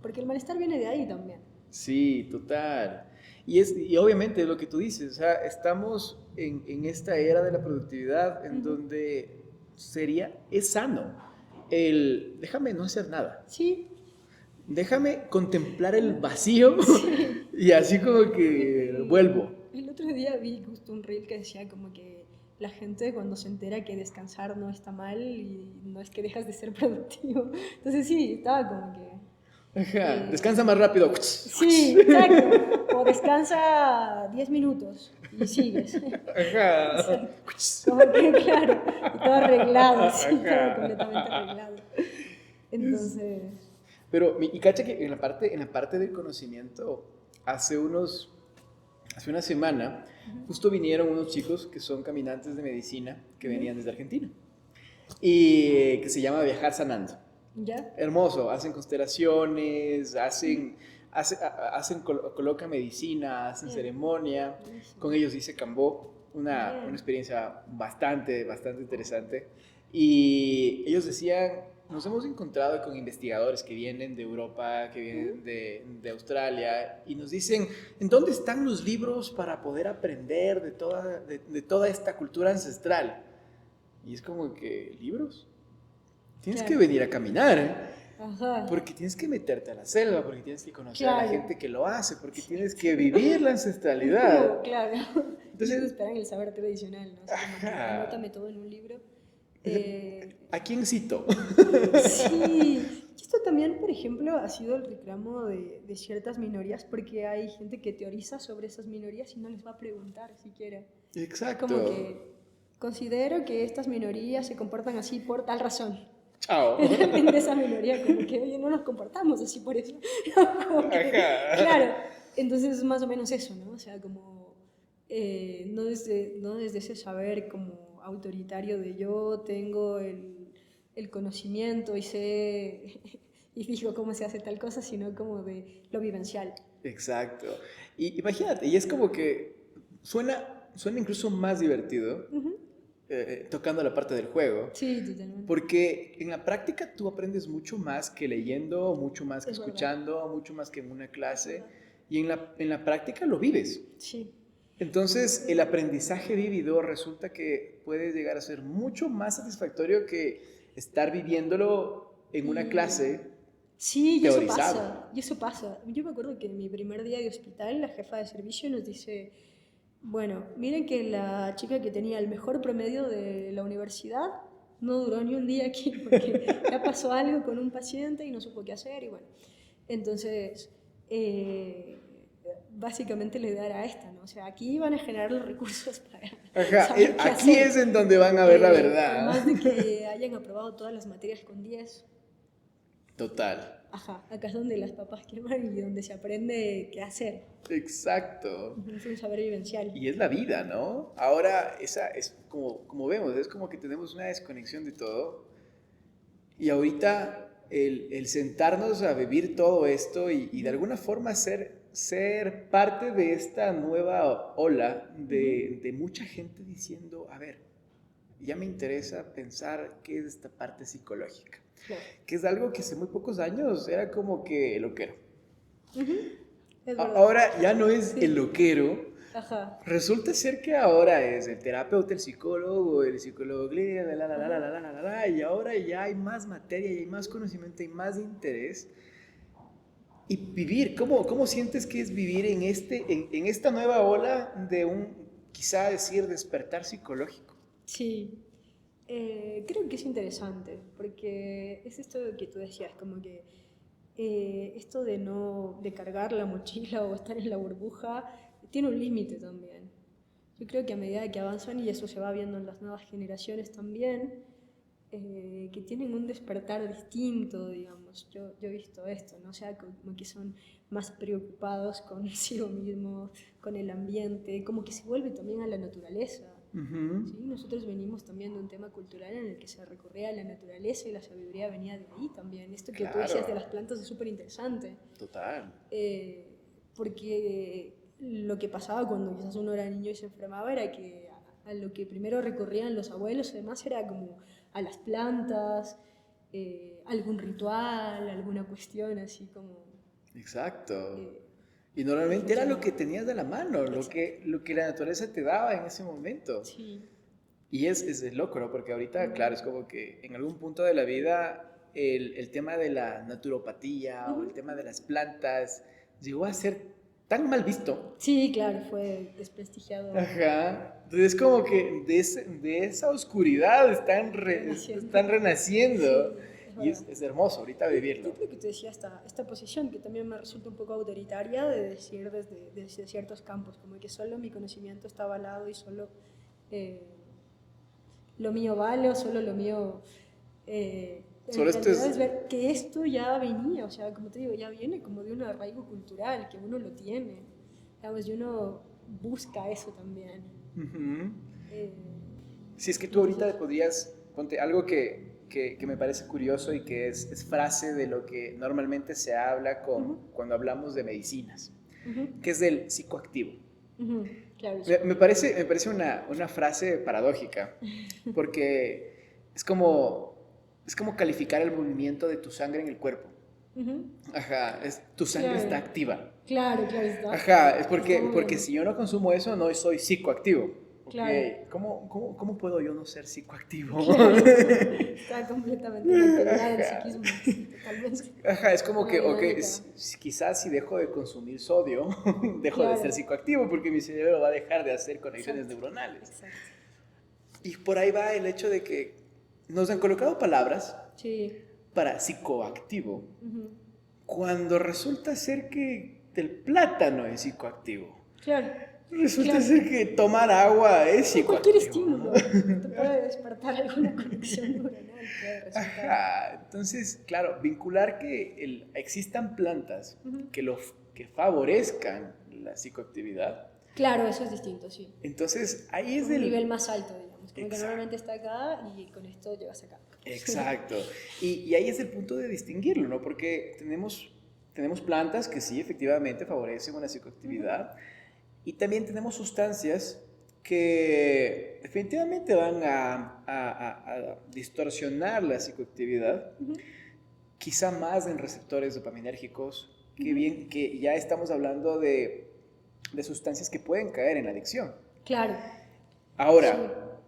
Porque el malestar viene de ahí también. Sí, total. Y obviamente es lo que tú dices, o sea, estamos en esta era de la productividad en Ujú. donde es sano déjame no hacer nada, Sí, déjame contemplar el vacío sí. y así como que El, vuelvo. el otro día vi justo un reel que decía como que la gente cuando se entera que descansar no está mal y no es que dejas de ser productivo. Entonces sí, estaba como que... Ajá, descansa eh, más rápido. sí, exacto. O descansa 10 minutos y sigues. Ajá. Exacto. Como que, claro, y todo arreglado, sí, todo completamente Ajá. arreglado. Entonces, Pero, y cacha que en la parte del conocimiento, hace una semana, justo vinieron unos chicos que son caminantes de medicina que ujú, venían desde Argentina y que se llama Viajar Sanando. ¿ya? Hermoso, hacen constelaciones, Ujú, colocan medicina, hacen bien, ceremonia. buenísimo. Con ellos hice Cambó, una Bien. experiencia bastante, bastante interesante. Y ellos decían, nos hemos encontrado con investigadores que vienen de Europa, que Ujú. vienen de Australia, y nos dicen, ¿en dónde están los libros para poder aprender de toda esta cultura ancestral? Y es como que, ¿libros? Tienes que Claro. venir a caminar, ¿eh? Ajá. Porque tienes que meterte a la selva, porque tienes que conocer a la Claro. gente que lo hace, porque Sí, tienes que sí. vivir la Es como, ancestralidad. claro, ellos Entonces, esperan el saber tradicional, ¿no? Así como que ajá, anótame todo en un libro. Eh, ¿a quién cito? sí, y esto también, por ejemplo, ha sido el reclamo de ciertas minorías, porque hay gente que teoriza sobre esas minorías y no les va a preguntar siquiera. Es Exacto. como que considero que estas minorías se comportan así por tal razón. Chao. De esa minoría, como que, oye, no nos comportamos así por eso. Como que, Ajá. claro, entonces es más o menos eso, ¿no? O sea, como no desde ese saber como autoritario de yo tengo el conocimiento y sé y digo cómo se hace tal cosa, sino como de lo vivencial. Exacto. Y imagínate, y es como que suena incluso más divertido Ujú. tocando la parte del juego. Sí, totalmente. Porque en la práctica tú aprendes mucho más que leyendo, mucho más que Es verdad, escuchando, mucho más que en una es clase. verdad. Y en la práctica lo vives. Sí. Entonces, el aprendizaje vivido resulta que puede llegar a ser mucho más satisfactorio que estar viviéndolo en una Y clase sí, teorizado. y eso pasa. Yo me acuerdo que en mi primer día de hospital, la jefa de servicio nos dice, bueno, miren que la chica que tenía el mejor promedio de la universidad no duró ni un día aquí porque ya pasó algo con un paciente y no supo qué hacer y bueno. Entonces, eh, básicamente la idea era esta, ¿no? O sea, aquí van a generar los recursos para Ajá, saber qué aquí hacer. es en donde van a ver la Por más verdad. de que hayan aprobado todas las materias con 10, Total. ajá, acá es donde las papas queman y donde se aprende qué hacer. Exacto. Es un saber vivencial. Y es la vida, ¿no? Ahora, esa es como vemos, es como que tenemos una desconexión de todo. Y ahorita el sentarnos a vivir todo esto y de Ujú, alguna forma ser parte de esta nueva ola ujú, de mucha gente diciendo, a ver, ya me interesa pensar qué es esta parte psicológica, claro. que es algo que hace muy pocos años era como que loquero. Ujú, es verdad. Ahora ya no es el Sí. loquero. Ajá. Resulta ser que ahora es el terapeuta, el psicólogo clínico, Ajá. y ahora ya hay más materia, y hay más conocimiento, y más interés. Y vivir, ¿cómo sientes que es vivir en esta nueva ola de quizá decir, despertar psicológico? Sí, creo que es interesante, porque es esto que tú decías, como que esto de cargar la mochila o estar en la burbuja tiene un límite también. Yo creo que a medida que avanzan, y eso se va viendo en las nuevas generaciones también, que tienen un despertar distinto, digamos. Yo he visto esto, ¿no? O sea, como que son más preocupados consigo mismos, con el ambiente, como que se vuelve también a la naturaleza. Ujú. ¿Sí? Nosotros venimos también de un tema cultural en el que se recurría a la naturaleza y la sabiduría venía de ahí también. Esto que tú decías de Claro, las plantas es súper interesante, total. porque lo que pasaba cuando quizás uno era niño y se enfermaba era que a lo que primero recurrían los abuelos y demás era como a las plantas, algún ritual, alguna cuestión así como Exacto. eh, Y que normalmente era lo que funcionaba. tenías de la mano, Exacto. lo que la naturaleza te daba en ese momento. Sí. Y es loco, ¿no? Porque ahorita, claro, Ujú. es como que en algún punto de la vida el tema de la naturopatía o Ujú. el tema de las plantas llegó a ser tan mal visto. Sí, claro, fue desprestigiado. Ajá. Entonces es como que de esa oscuridad Renaciendo. están renaciendo. Sí, es Y verdad. es hermoso ahorita Yo vivirlo. creo que te decía esta posición que también me resulta un poco autoritaria de decir desde ciertos campos, como que solo mi conocimiento está avalado y solo eh, lo mío vale o solo lo mío... en Solo esto realidad es... es ver que esto ya venía, o sea, como te digo, ya viene como de un arraigo cultural, que uno lo tiene, digamos, y uno busca eso también. Ujú. Eh, Si es que tú ahorita entonces, podrías, ponte algo que me parece curioso y que es frase de lo que normalmente se habla ujú, cuando hablamos de medicinas, ujú, que es del psicoactivo. ujú, claro, el Me psicoactivo. me parece una frase paradójica, porque es como calificar el movimiento de tu sangre en el cuerpo. Ujú. Ajá, tu sangre está Claro, activa. claro, claro, Ajá, es se está porque moviendo. si yo no consumo eso, no soy psicoactivo. Ok, Claro, ¿cómo puedo yo no ser psicoactivo? claro. Está completamente integrado el Ajá. psiquismo, sí, totalmente. Ajá, es como En la que, ok, dinámica. quizás si dejo de consumir sodio, dejo de ser Claro, psicoactivo porque mi cerebro va a dejar de hacer conexiones exacto, neuronales. exacto. Y por ahí va el hecho de que nos han colocado palabras Sí. para psicoactivo, Ujú. cuando resulta ser que el plátano es psicoactivo. Claro, Resulta claro. ser que tomar agua es O cualquier psicoactivo. estímulo que te puede despertar alguna conexión neuronal puede resultar. Ajá, entonces, claro, vincular que existan plantas Ujú. que favorezcan la psicoactividad. Claro, eso es distinto, sí. Entonces, ahí es Un nivel el... más alto, digamos. Como que Exacto, normalmente está acá y con esto llegas acá. exacto. Y ahí es el punto de distinguirlo, ¿no? Porque tenemos plantas que sí, efectivamente, favorecen una Ujú, psicoactividad. Y también tenemos sustancias que definitivamente van a distorsionar la psicoactividad, ujú, quizá más en receptores dopaminérgicos, que ujú. bien que ya estamos hablando de sustancias que pueden caer en la adicción. Claro, sí. Ahora,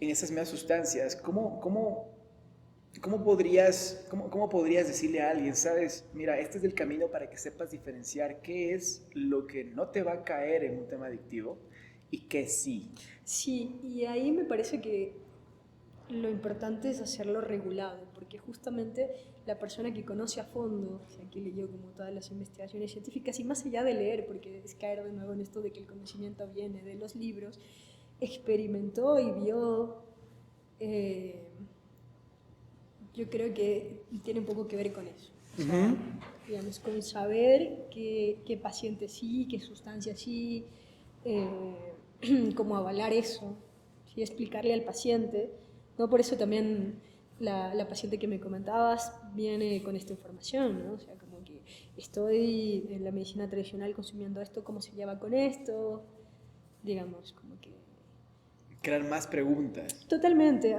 en esas mismas sustancias, cómo podrías decirle a alguien, sabes, mira, este es el camino para que sepas diferenciar qué es lo que no te va a caer en un tema adictivo y qué sí? Sí, y ahí me parece que lo importante es hacerlo regulado, porque justamente la persona que conoce a fondo, o sea, que leyó como todas las investigaciones científicas, y más allá de leer, porque es caer de nuevo en esto de que el conocimiento viene de los libros, experimentó y vio, eh, yo creo que tiene un poco que ver con eso. O sea, Ujú. digamos, con saber qué paciente sí, qué sustancia sí, cómo avalar eso, ¿sí? Explicarle al paciente. ¿No? Por eso también la paciente que me comentabas viene con esta información, ¿no? O sea, como que estoy en la medicina tradicional consumiendo esto, ¿cómo se lleva con esto? Digamos, como que... Crear más preguntas. Totalmente.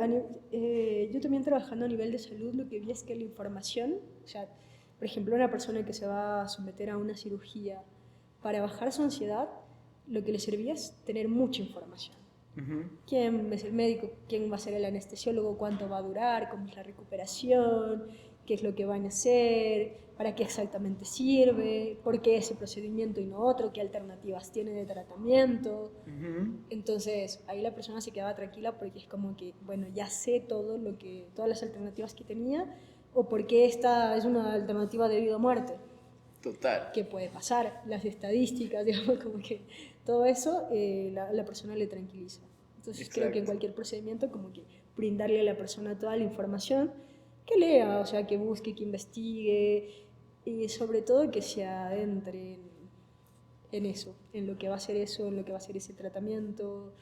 Yo también trabajando a nivel de salud lo que vi es que la información, o sea, por ejemplo, una persona que se va a someter a una cirugía para bajar su ansiedad, lo que le servía es tener mucha información. Ujú. ¿Quién es el médico? ¿Quién va a ser el anestesiólogo? ¿Cuánto va a durar? ¿Cómo es la recuperación? qué es lo que van a hacer, para qué exactamente sirve, por qué ese procedimiento y no otro, qué alternativas tiene de tratamiento. Entonces, ahí la persona se quedaba tranquila porque es como que, bueno, ya sé todas las alternativas que tenía, o por qué esta es una alternativa de vida o muerte. Total. ¿Qué puede pasar? Las estadísticas, digamos, como que todo eso la persona le tranquiliza. Entonces, Exacto. creo que en cualquier procedimiento, como que brindarle a la persona toda la información, que lea, o sea, que busque, que investigue, y sobre todo que se adentre en eso, en lo que va a ser eso, en lo que va a ser ese tratamiento.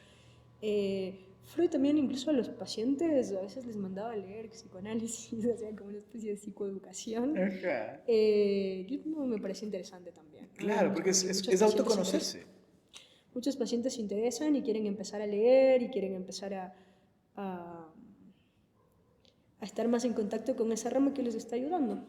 Freud también incluso a los pacientes a veces les mandaba a leer psicoanálisis, o sea, como una especie de psicoeducación. Ajá. Que me parece interesante también. Claro, porque es autoconocerse. Muchos pacientes se interesan y quieren empezar a leer y quieren empezar a estar más en contacto con esa rama que les está ayudando.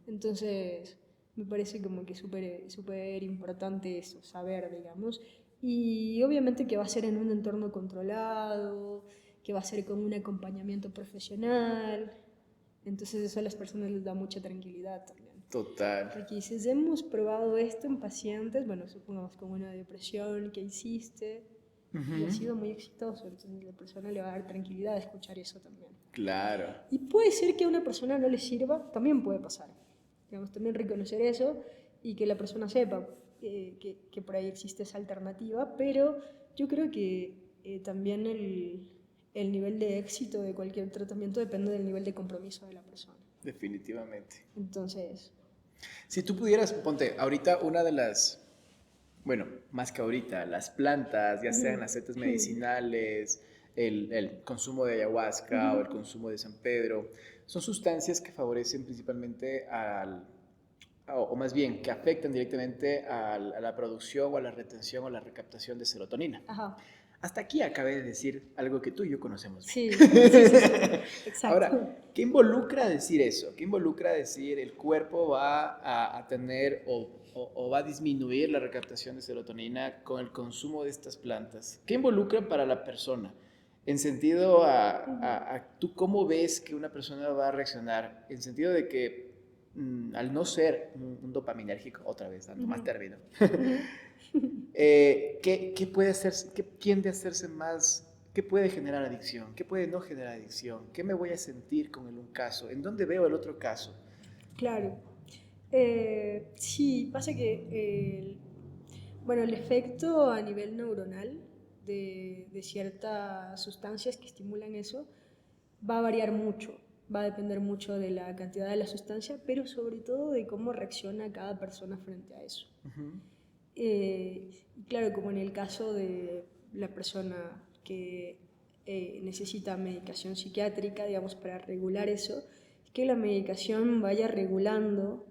Entonces, me parece como que súper importante eso, saber, digamos. Y obviamente que va a ser en un entorno controlado, que va a ser con un acompañamiento profesional. Entonces eso a las personas les da mucha tranquilidad también. Total. Porque dices, hemos probado esto en pacientes, bueno, supongamos con una depresión que hiciste, y ha sido muy exitoso, entonces la persona le va a dar tranquilidad a escuchar eso también. Claro. Y puede ser que a una persona no le sirva, también puede pasar. Digamos, también reconocer eso y que la persona sepa que por ahí existe esa alternativa, pero yo creo que también el nivel de éxito de cualquier tratamiento depende del nivel de compromiso de la persona. Definitivamente. Entonces, si tú pudieras, ponte, ahorita una de las, bueno, más que ahorita, las plantas, ya sean las setas medicinales, el consumo de ayahuasca o el consumo de San Pedro, son sustancias que favorecen principalmente o más bien, que afectan directamente a la producción o a la retención o la recaptación de serotonina. Ajá. Hasta aquí acabé de decir algo que tú y yo conocemos. Sí. Exacto. Ahora, ¿qué involucra decir eso? ¿Qué involucra decir el cuerpo va a tener o va a disminuir la recaptación de serotonina con el consumo de estas plantas? ¿Qué involucra para la persona? En sentido a ¿tú cómo ves que una persona va a reaccionar? En sentido de que al no ser un dopaminérgico, otra vez, dando más término, ¿qué puede hacerse, qué tiende a hacerse más, qué puede generar adicción, qué puede no generar adicción, qué me voy a sentir con un caso, en dónde veo el otro caso? Claro. Sí, pasa que el efecto a nivel neuronal de ciertas sustancias que estimulan eso va a variar mucho, va a depender mucho de la cantidad de la sustancia, pero sobre todo de cómo reacciona cada persona frente a eso. Claro, como en el caso de la persona que necesita medicación psiquiátrica, digamos, para regular eso, es que la medicación vaya regulando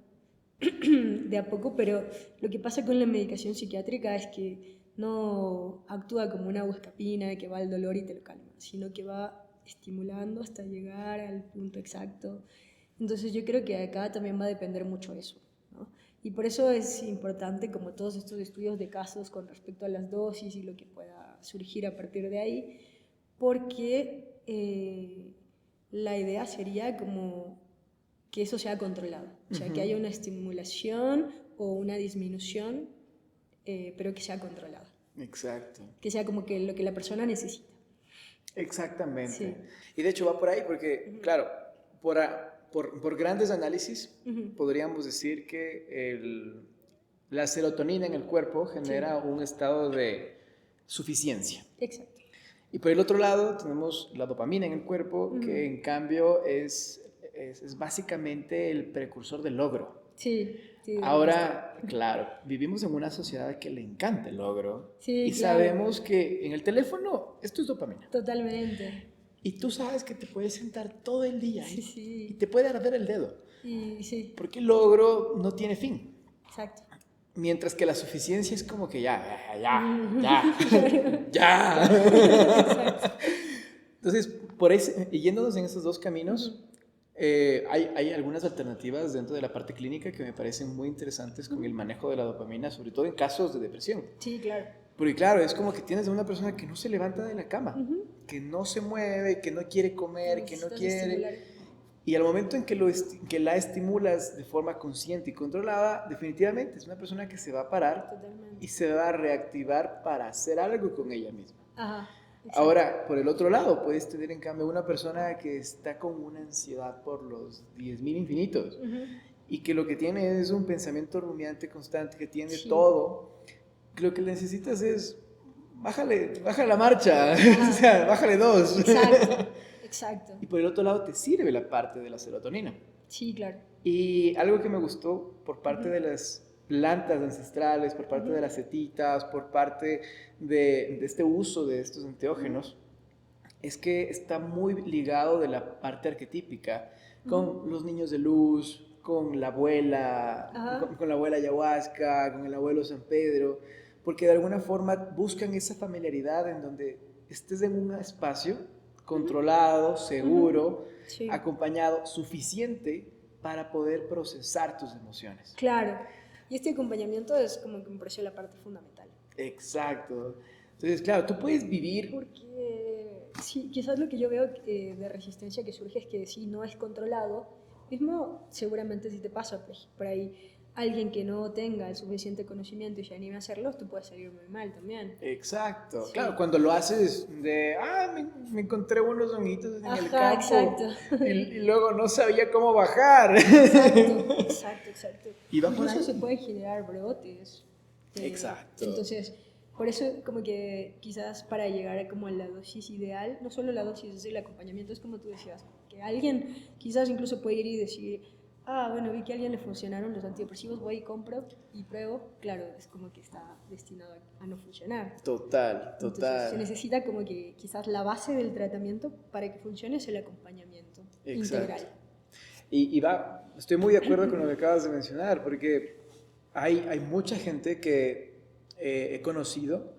de a poco, pero lo que pasa con la medicación psiquiátrica es que no actúa como una buscapina que va al dolor y te lo calma, sino que va estimulando hasta llegar al punto exacto. Entonces yo creo que acá también va a depender mucho eso, ¿no? Y por eso es importante, como todos estos estudios de casos con respecto a las dosis y lo que pueda surgir a partir de ahí, porque la idea sería como que eso sea controlado, o sea, que haya una estimulación o una disminución, pero que sea controlada. Exacto. Que sea como que lo que la persona necesita. Exactamente. Sí. Y de hecho va por ahí porque, claro, por grandes análisis podríamos decir que la serotonina en el cuerpo genera un estado de suficiencia. Exacto. Y por el otro lado tenemos la dopamina en el cuerpo, que en cambio es básicamente el precursor del logro. Sí. Ahora, claro, vivimos en una sociedad que le encanta el logro y claro. sabemos que en el teléfono esto es dopamina. Totalmente. Y tú sabes que te puedes sentar todo el día Sí. y te puede arder el dedo. Sí. Porque el logro no tiene fin. Exacto. Mientras que la suficiencia es como que ya. Entonces, yéndonos en esos dos caminos, hay algunas alternativas dentro de la parte clínica que me parecen muy interesantes con el manejo de la dopamina, sobre todo en casos de depresión. Sí, claro. Porque claro, es como que tienes a una persona que no se levanta de la cama, que no se mueve, que no quiere comer, que no quiere... Y al momento en que, que la estimulas de forma consciente y controlada, definitivamente es una persona que se va a parar Totalmente. y se va a reactivar para hacer algo con ella misma. Ajá, exacto. Ahora, por el otro lado, puedes tener en cambio una persona que está con una ansiedad por los 10.000 infinitos y que lo que tiene es un pensamiento rumiante constante, que tiene todo. Lo que necesitas es, bájale la marcha, o sea, bájale 2. Exacto, exacto. Y por el otro lado te sirve la parte de la serotonina. Sí, claro. Y algo que me gustó por parte de las plantas ancestrales, por parte de las setitas, por parte de este uso de estos enteógenos, es que está muy ligado de la parte arquetípica, con los niños de luz, con la abuela, con la abuela ayahuasca, con el abuelo San Pedro, porque de alguna forma buscan esa familiaridad en donde estés en un espacio controlado, seguro, acompañado, suficiente para poder procesar tus emociones. Claro, y este acompañamiento es como que me pareció la parte fundamental. Exacto. Entonces, claro, tú puedes vivir... Porque sí, quizás lo que yo veo de resistencia que surge es que si no es controlado, mismo seguramente si te pasa por ahí alguien que no tenga el suficiente conocimiento y se anime a hacerlo, tú puedes salir muy mal también. Exacto. Sí. Claro, cuando lo haces de, me encontré unos honguitos en el campo. Exacto. Y luego no sabía cómo bajar. Exacto. Y va por eso se pueden generar brotes. Exacto. Entonces, por eso como que quizás para llegar a como a la dosis ideal, no solo la dosis, es el acompañamiento, es como tú decías, que alguien quizás incluso puede ir y decir, bueno, vi que a alguien le funcionaron los antidepresivos, voy y compro y pruebo, claro, es como que está destinado a no funcionar. Total. Entonces se necesita como que quizás la base del tratamiento para que funcione es el acompañamiento integral. Y estoy muy de acuerdo con lo que acabas de mencionar, porque hay mucha gente que he conocido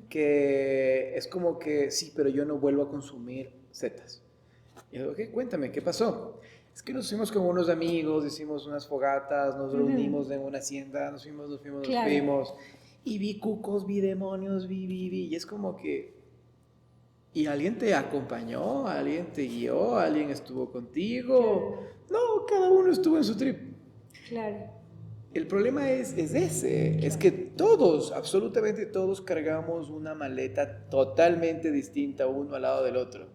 que es como que, sí, pero yo no vuelvo a consumir setas. Y yo, ok, cuéntame, ¿qué pasó? Es que nos fuimos con unos amigos, hicimos unas fogatas, nos reunimos en una hacienda, nos fuimos, y vi cucos, vi demonios, vi, y es como que, ¿y alguien te acompañó? ¿Alguien te guió? ¿Alguien estuvo contigo? No, cada uno estuvo en su trip. Claro. El problema es ese, es que todos, absolutamente todos cargamos una maleta totalmente distinta uno al lado del otro.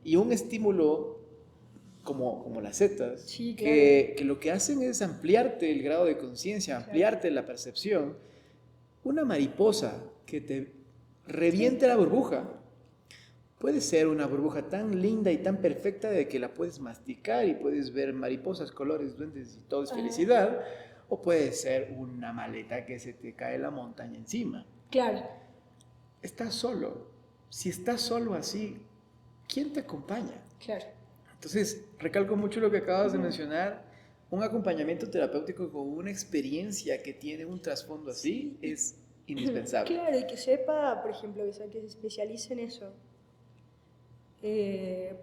Y un estímulo como las setas, que lo que hacen es ampliarte el grado de conciencia, ampliarte la percepción. Una mariposa que te reviente la burbuja puede ser una burbuja tan linda y tan perfecta de que la puedes masticar y puedes ver mariposas, colores, duendes y todo es felicidad, o puede ser una maleta que se te cae la montaña encima. Claro. Estás solo. Si estás solo así, ¿quién te acompaña? Claro. Entonces, recalco mucho lo que acabas de mencionar. Un acompañamiento terapéutico con una experiencia que tiene un trasfondo así es indispensable. Claro, y que sepa, por ejemplo, que se especialice en eso.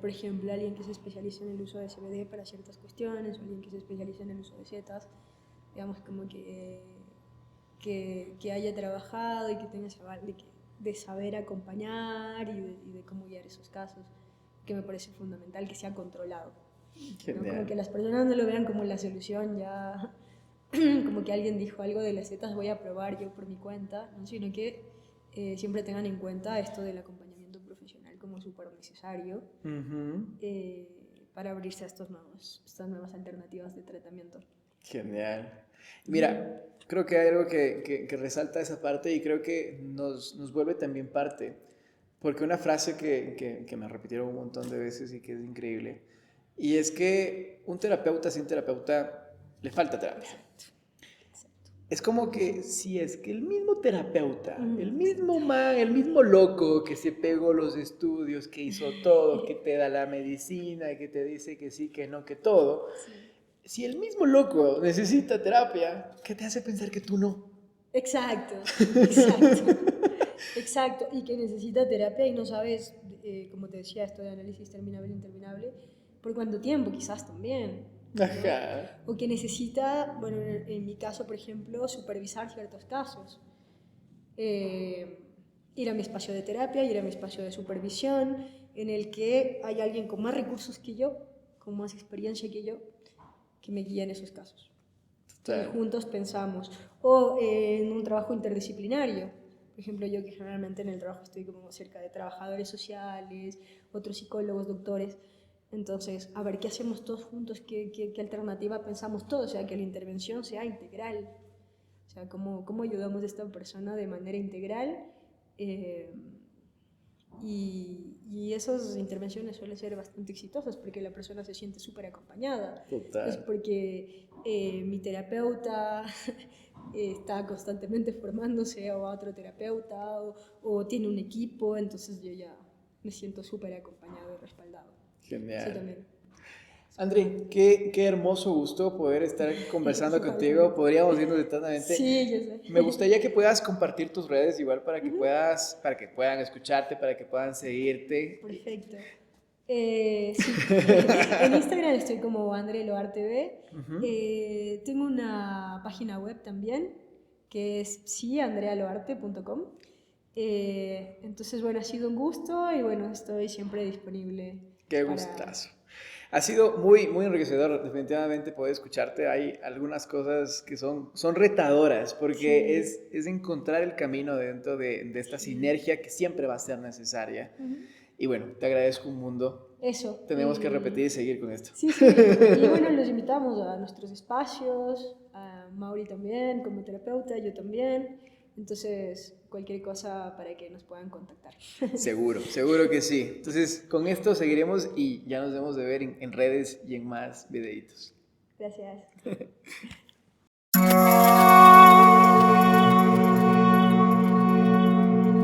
Por ejemplo, alguien que se especialice en el uso de CBD para ciertas cuestiones, o alguien que se especialice en el uso de setas, digamos, como que haya trabajado y que tenga ese aval de saber acompañar y de cómo guiar esos casos, que me parece fundamental que sea controlado. ¿No? Como que las personas no lo vean como la solución ya, como que alguien dijo algo de las setas, voy a probar yo por mi cuenta, ¿no? Sino que siempre tengan en cuenta esto del acompañamiento profesional como súper necesario para abrirse a estas nuevas alternativas de tratamiento. Genial. Mira, creo que hay algo que resalta esa parte y creo que nos vuelve también parte, porque una frase que me repitieron un montón de veces y que es increíble, y es que un terapeuta sin terapeuta le falta terapia. Es como que si es que el mismo terapeuta, el mismo loco que se pegó los estudios, que hizo todo, que te da la medicina, que te dice que sí, que no, que todo, si el mismo loco necesita terapia, ¿qué te hace pensar que tú no? Exacto. Y que necesita terapia y no sabes, como te decía, esto de análisis terminable e interminable, por cuánto tiempo quizás también. ¿No? Ajá. O que necesita, bueno, en mi caso, por ejemplo, supervisar ciertos casos. Ir a mi espacio de terapia, ir a mi espacio de supervisión, en el que hay alguien con más recursos que yo, con más experiencia que yo, que me guía en esos casos. Total. Y juntos pensamos. O en un trabajo interdisciplinario. Por ejemplo, yo que generalmente en el trabajo estoy como cerca de trabajadores sociales, otros psicólogos, doctores. Entonces, a ver, ¿qué hacemos todos juntos? ¿Qué alternativa pensamos todos? O sea, que la intervención sea integral. O sea, ¿cómo ayudamos a esta persona de manera integral? Y esas intervenciones suelen ser bastante exitosas porque la persona se siente súper acompañada. Total. Es porque mi terapeuta está constantemente formándose o a otro terapeuta o tiene un equipo, entonces yo ya me siento súper acompañado y respaldado. Genial. Sí, también. André, qué hermoso gusto poder estar conversando contigo. Podríamos irnos eternamente. Sí, yo sé. Me gustaría que puedas compartir tus redes igual para que para que puedan escucharte, para que puedan seguirte. Perfecto. Sí, en Instagram estoy como André Loar TV. Tengo una página web también que es andrealoarte.com. Entonces, bueno, ha sido un gusto y bueno, estoy siempre disponible. Qué gustazo. Ha sido muy enriquecedor, definitivamente poder escucharte. Hay algunas cosas que son retadoras, porque Sí. es encontrar el camino dentro de esta sinergia que siempre va a ser necesaria. Y bueno, te agradezco un mundo. Eso. Tenemos que repetir y seguir con esto. Sí. Y bueno, los invitamos a nuestros espacios, a Mauri también como terapeuta, yo también. Entonces, cualquier cosa para que nos puedan contactar. Seguro que sí. Entonces, con esto seguiremos y ya nos vemos de ver en redes y en más videitos. Gracias.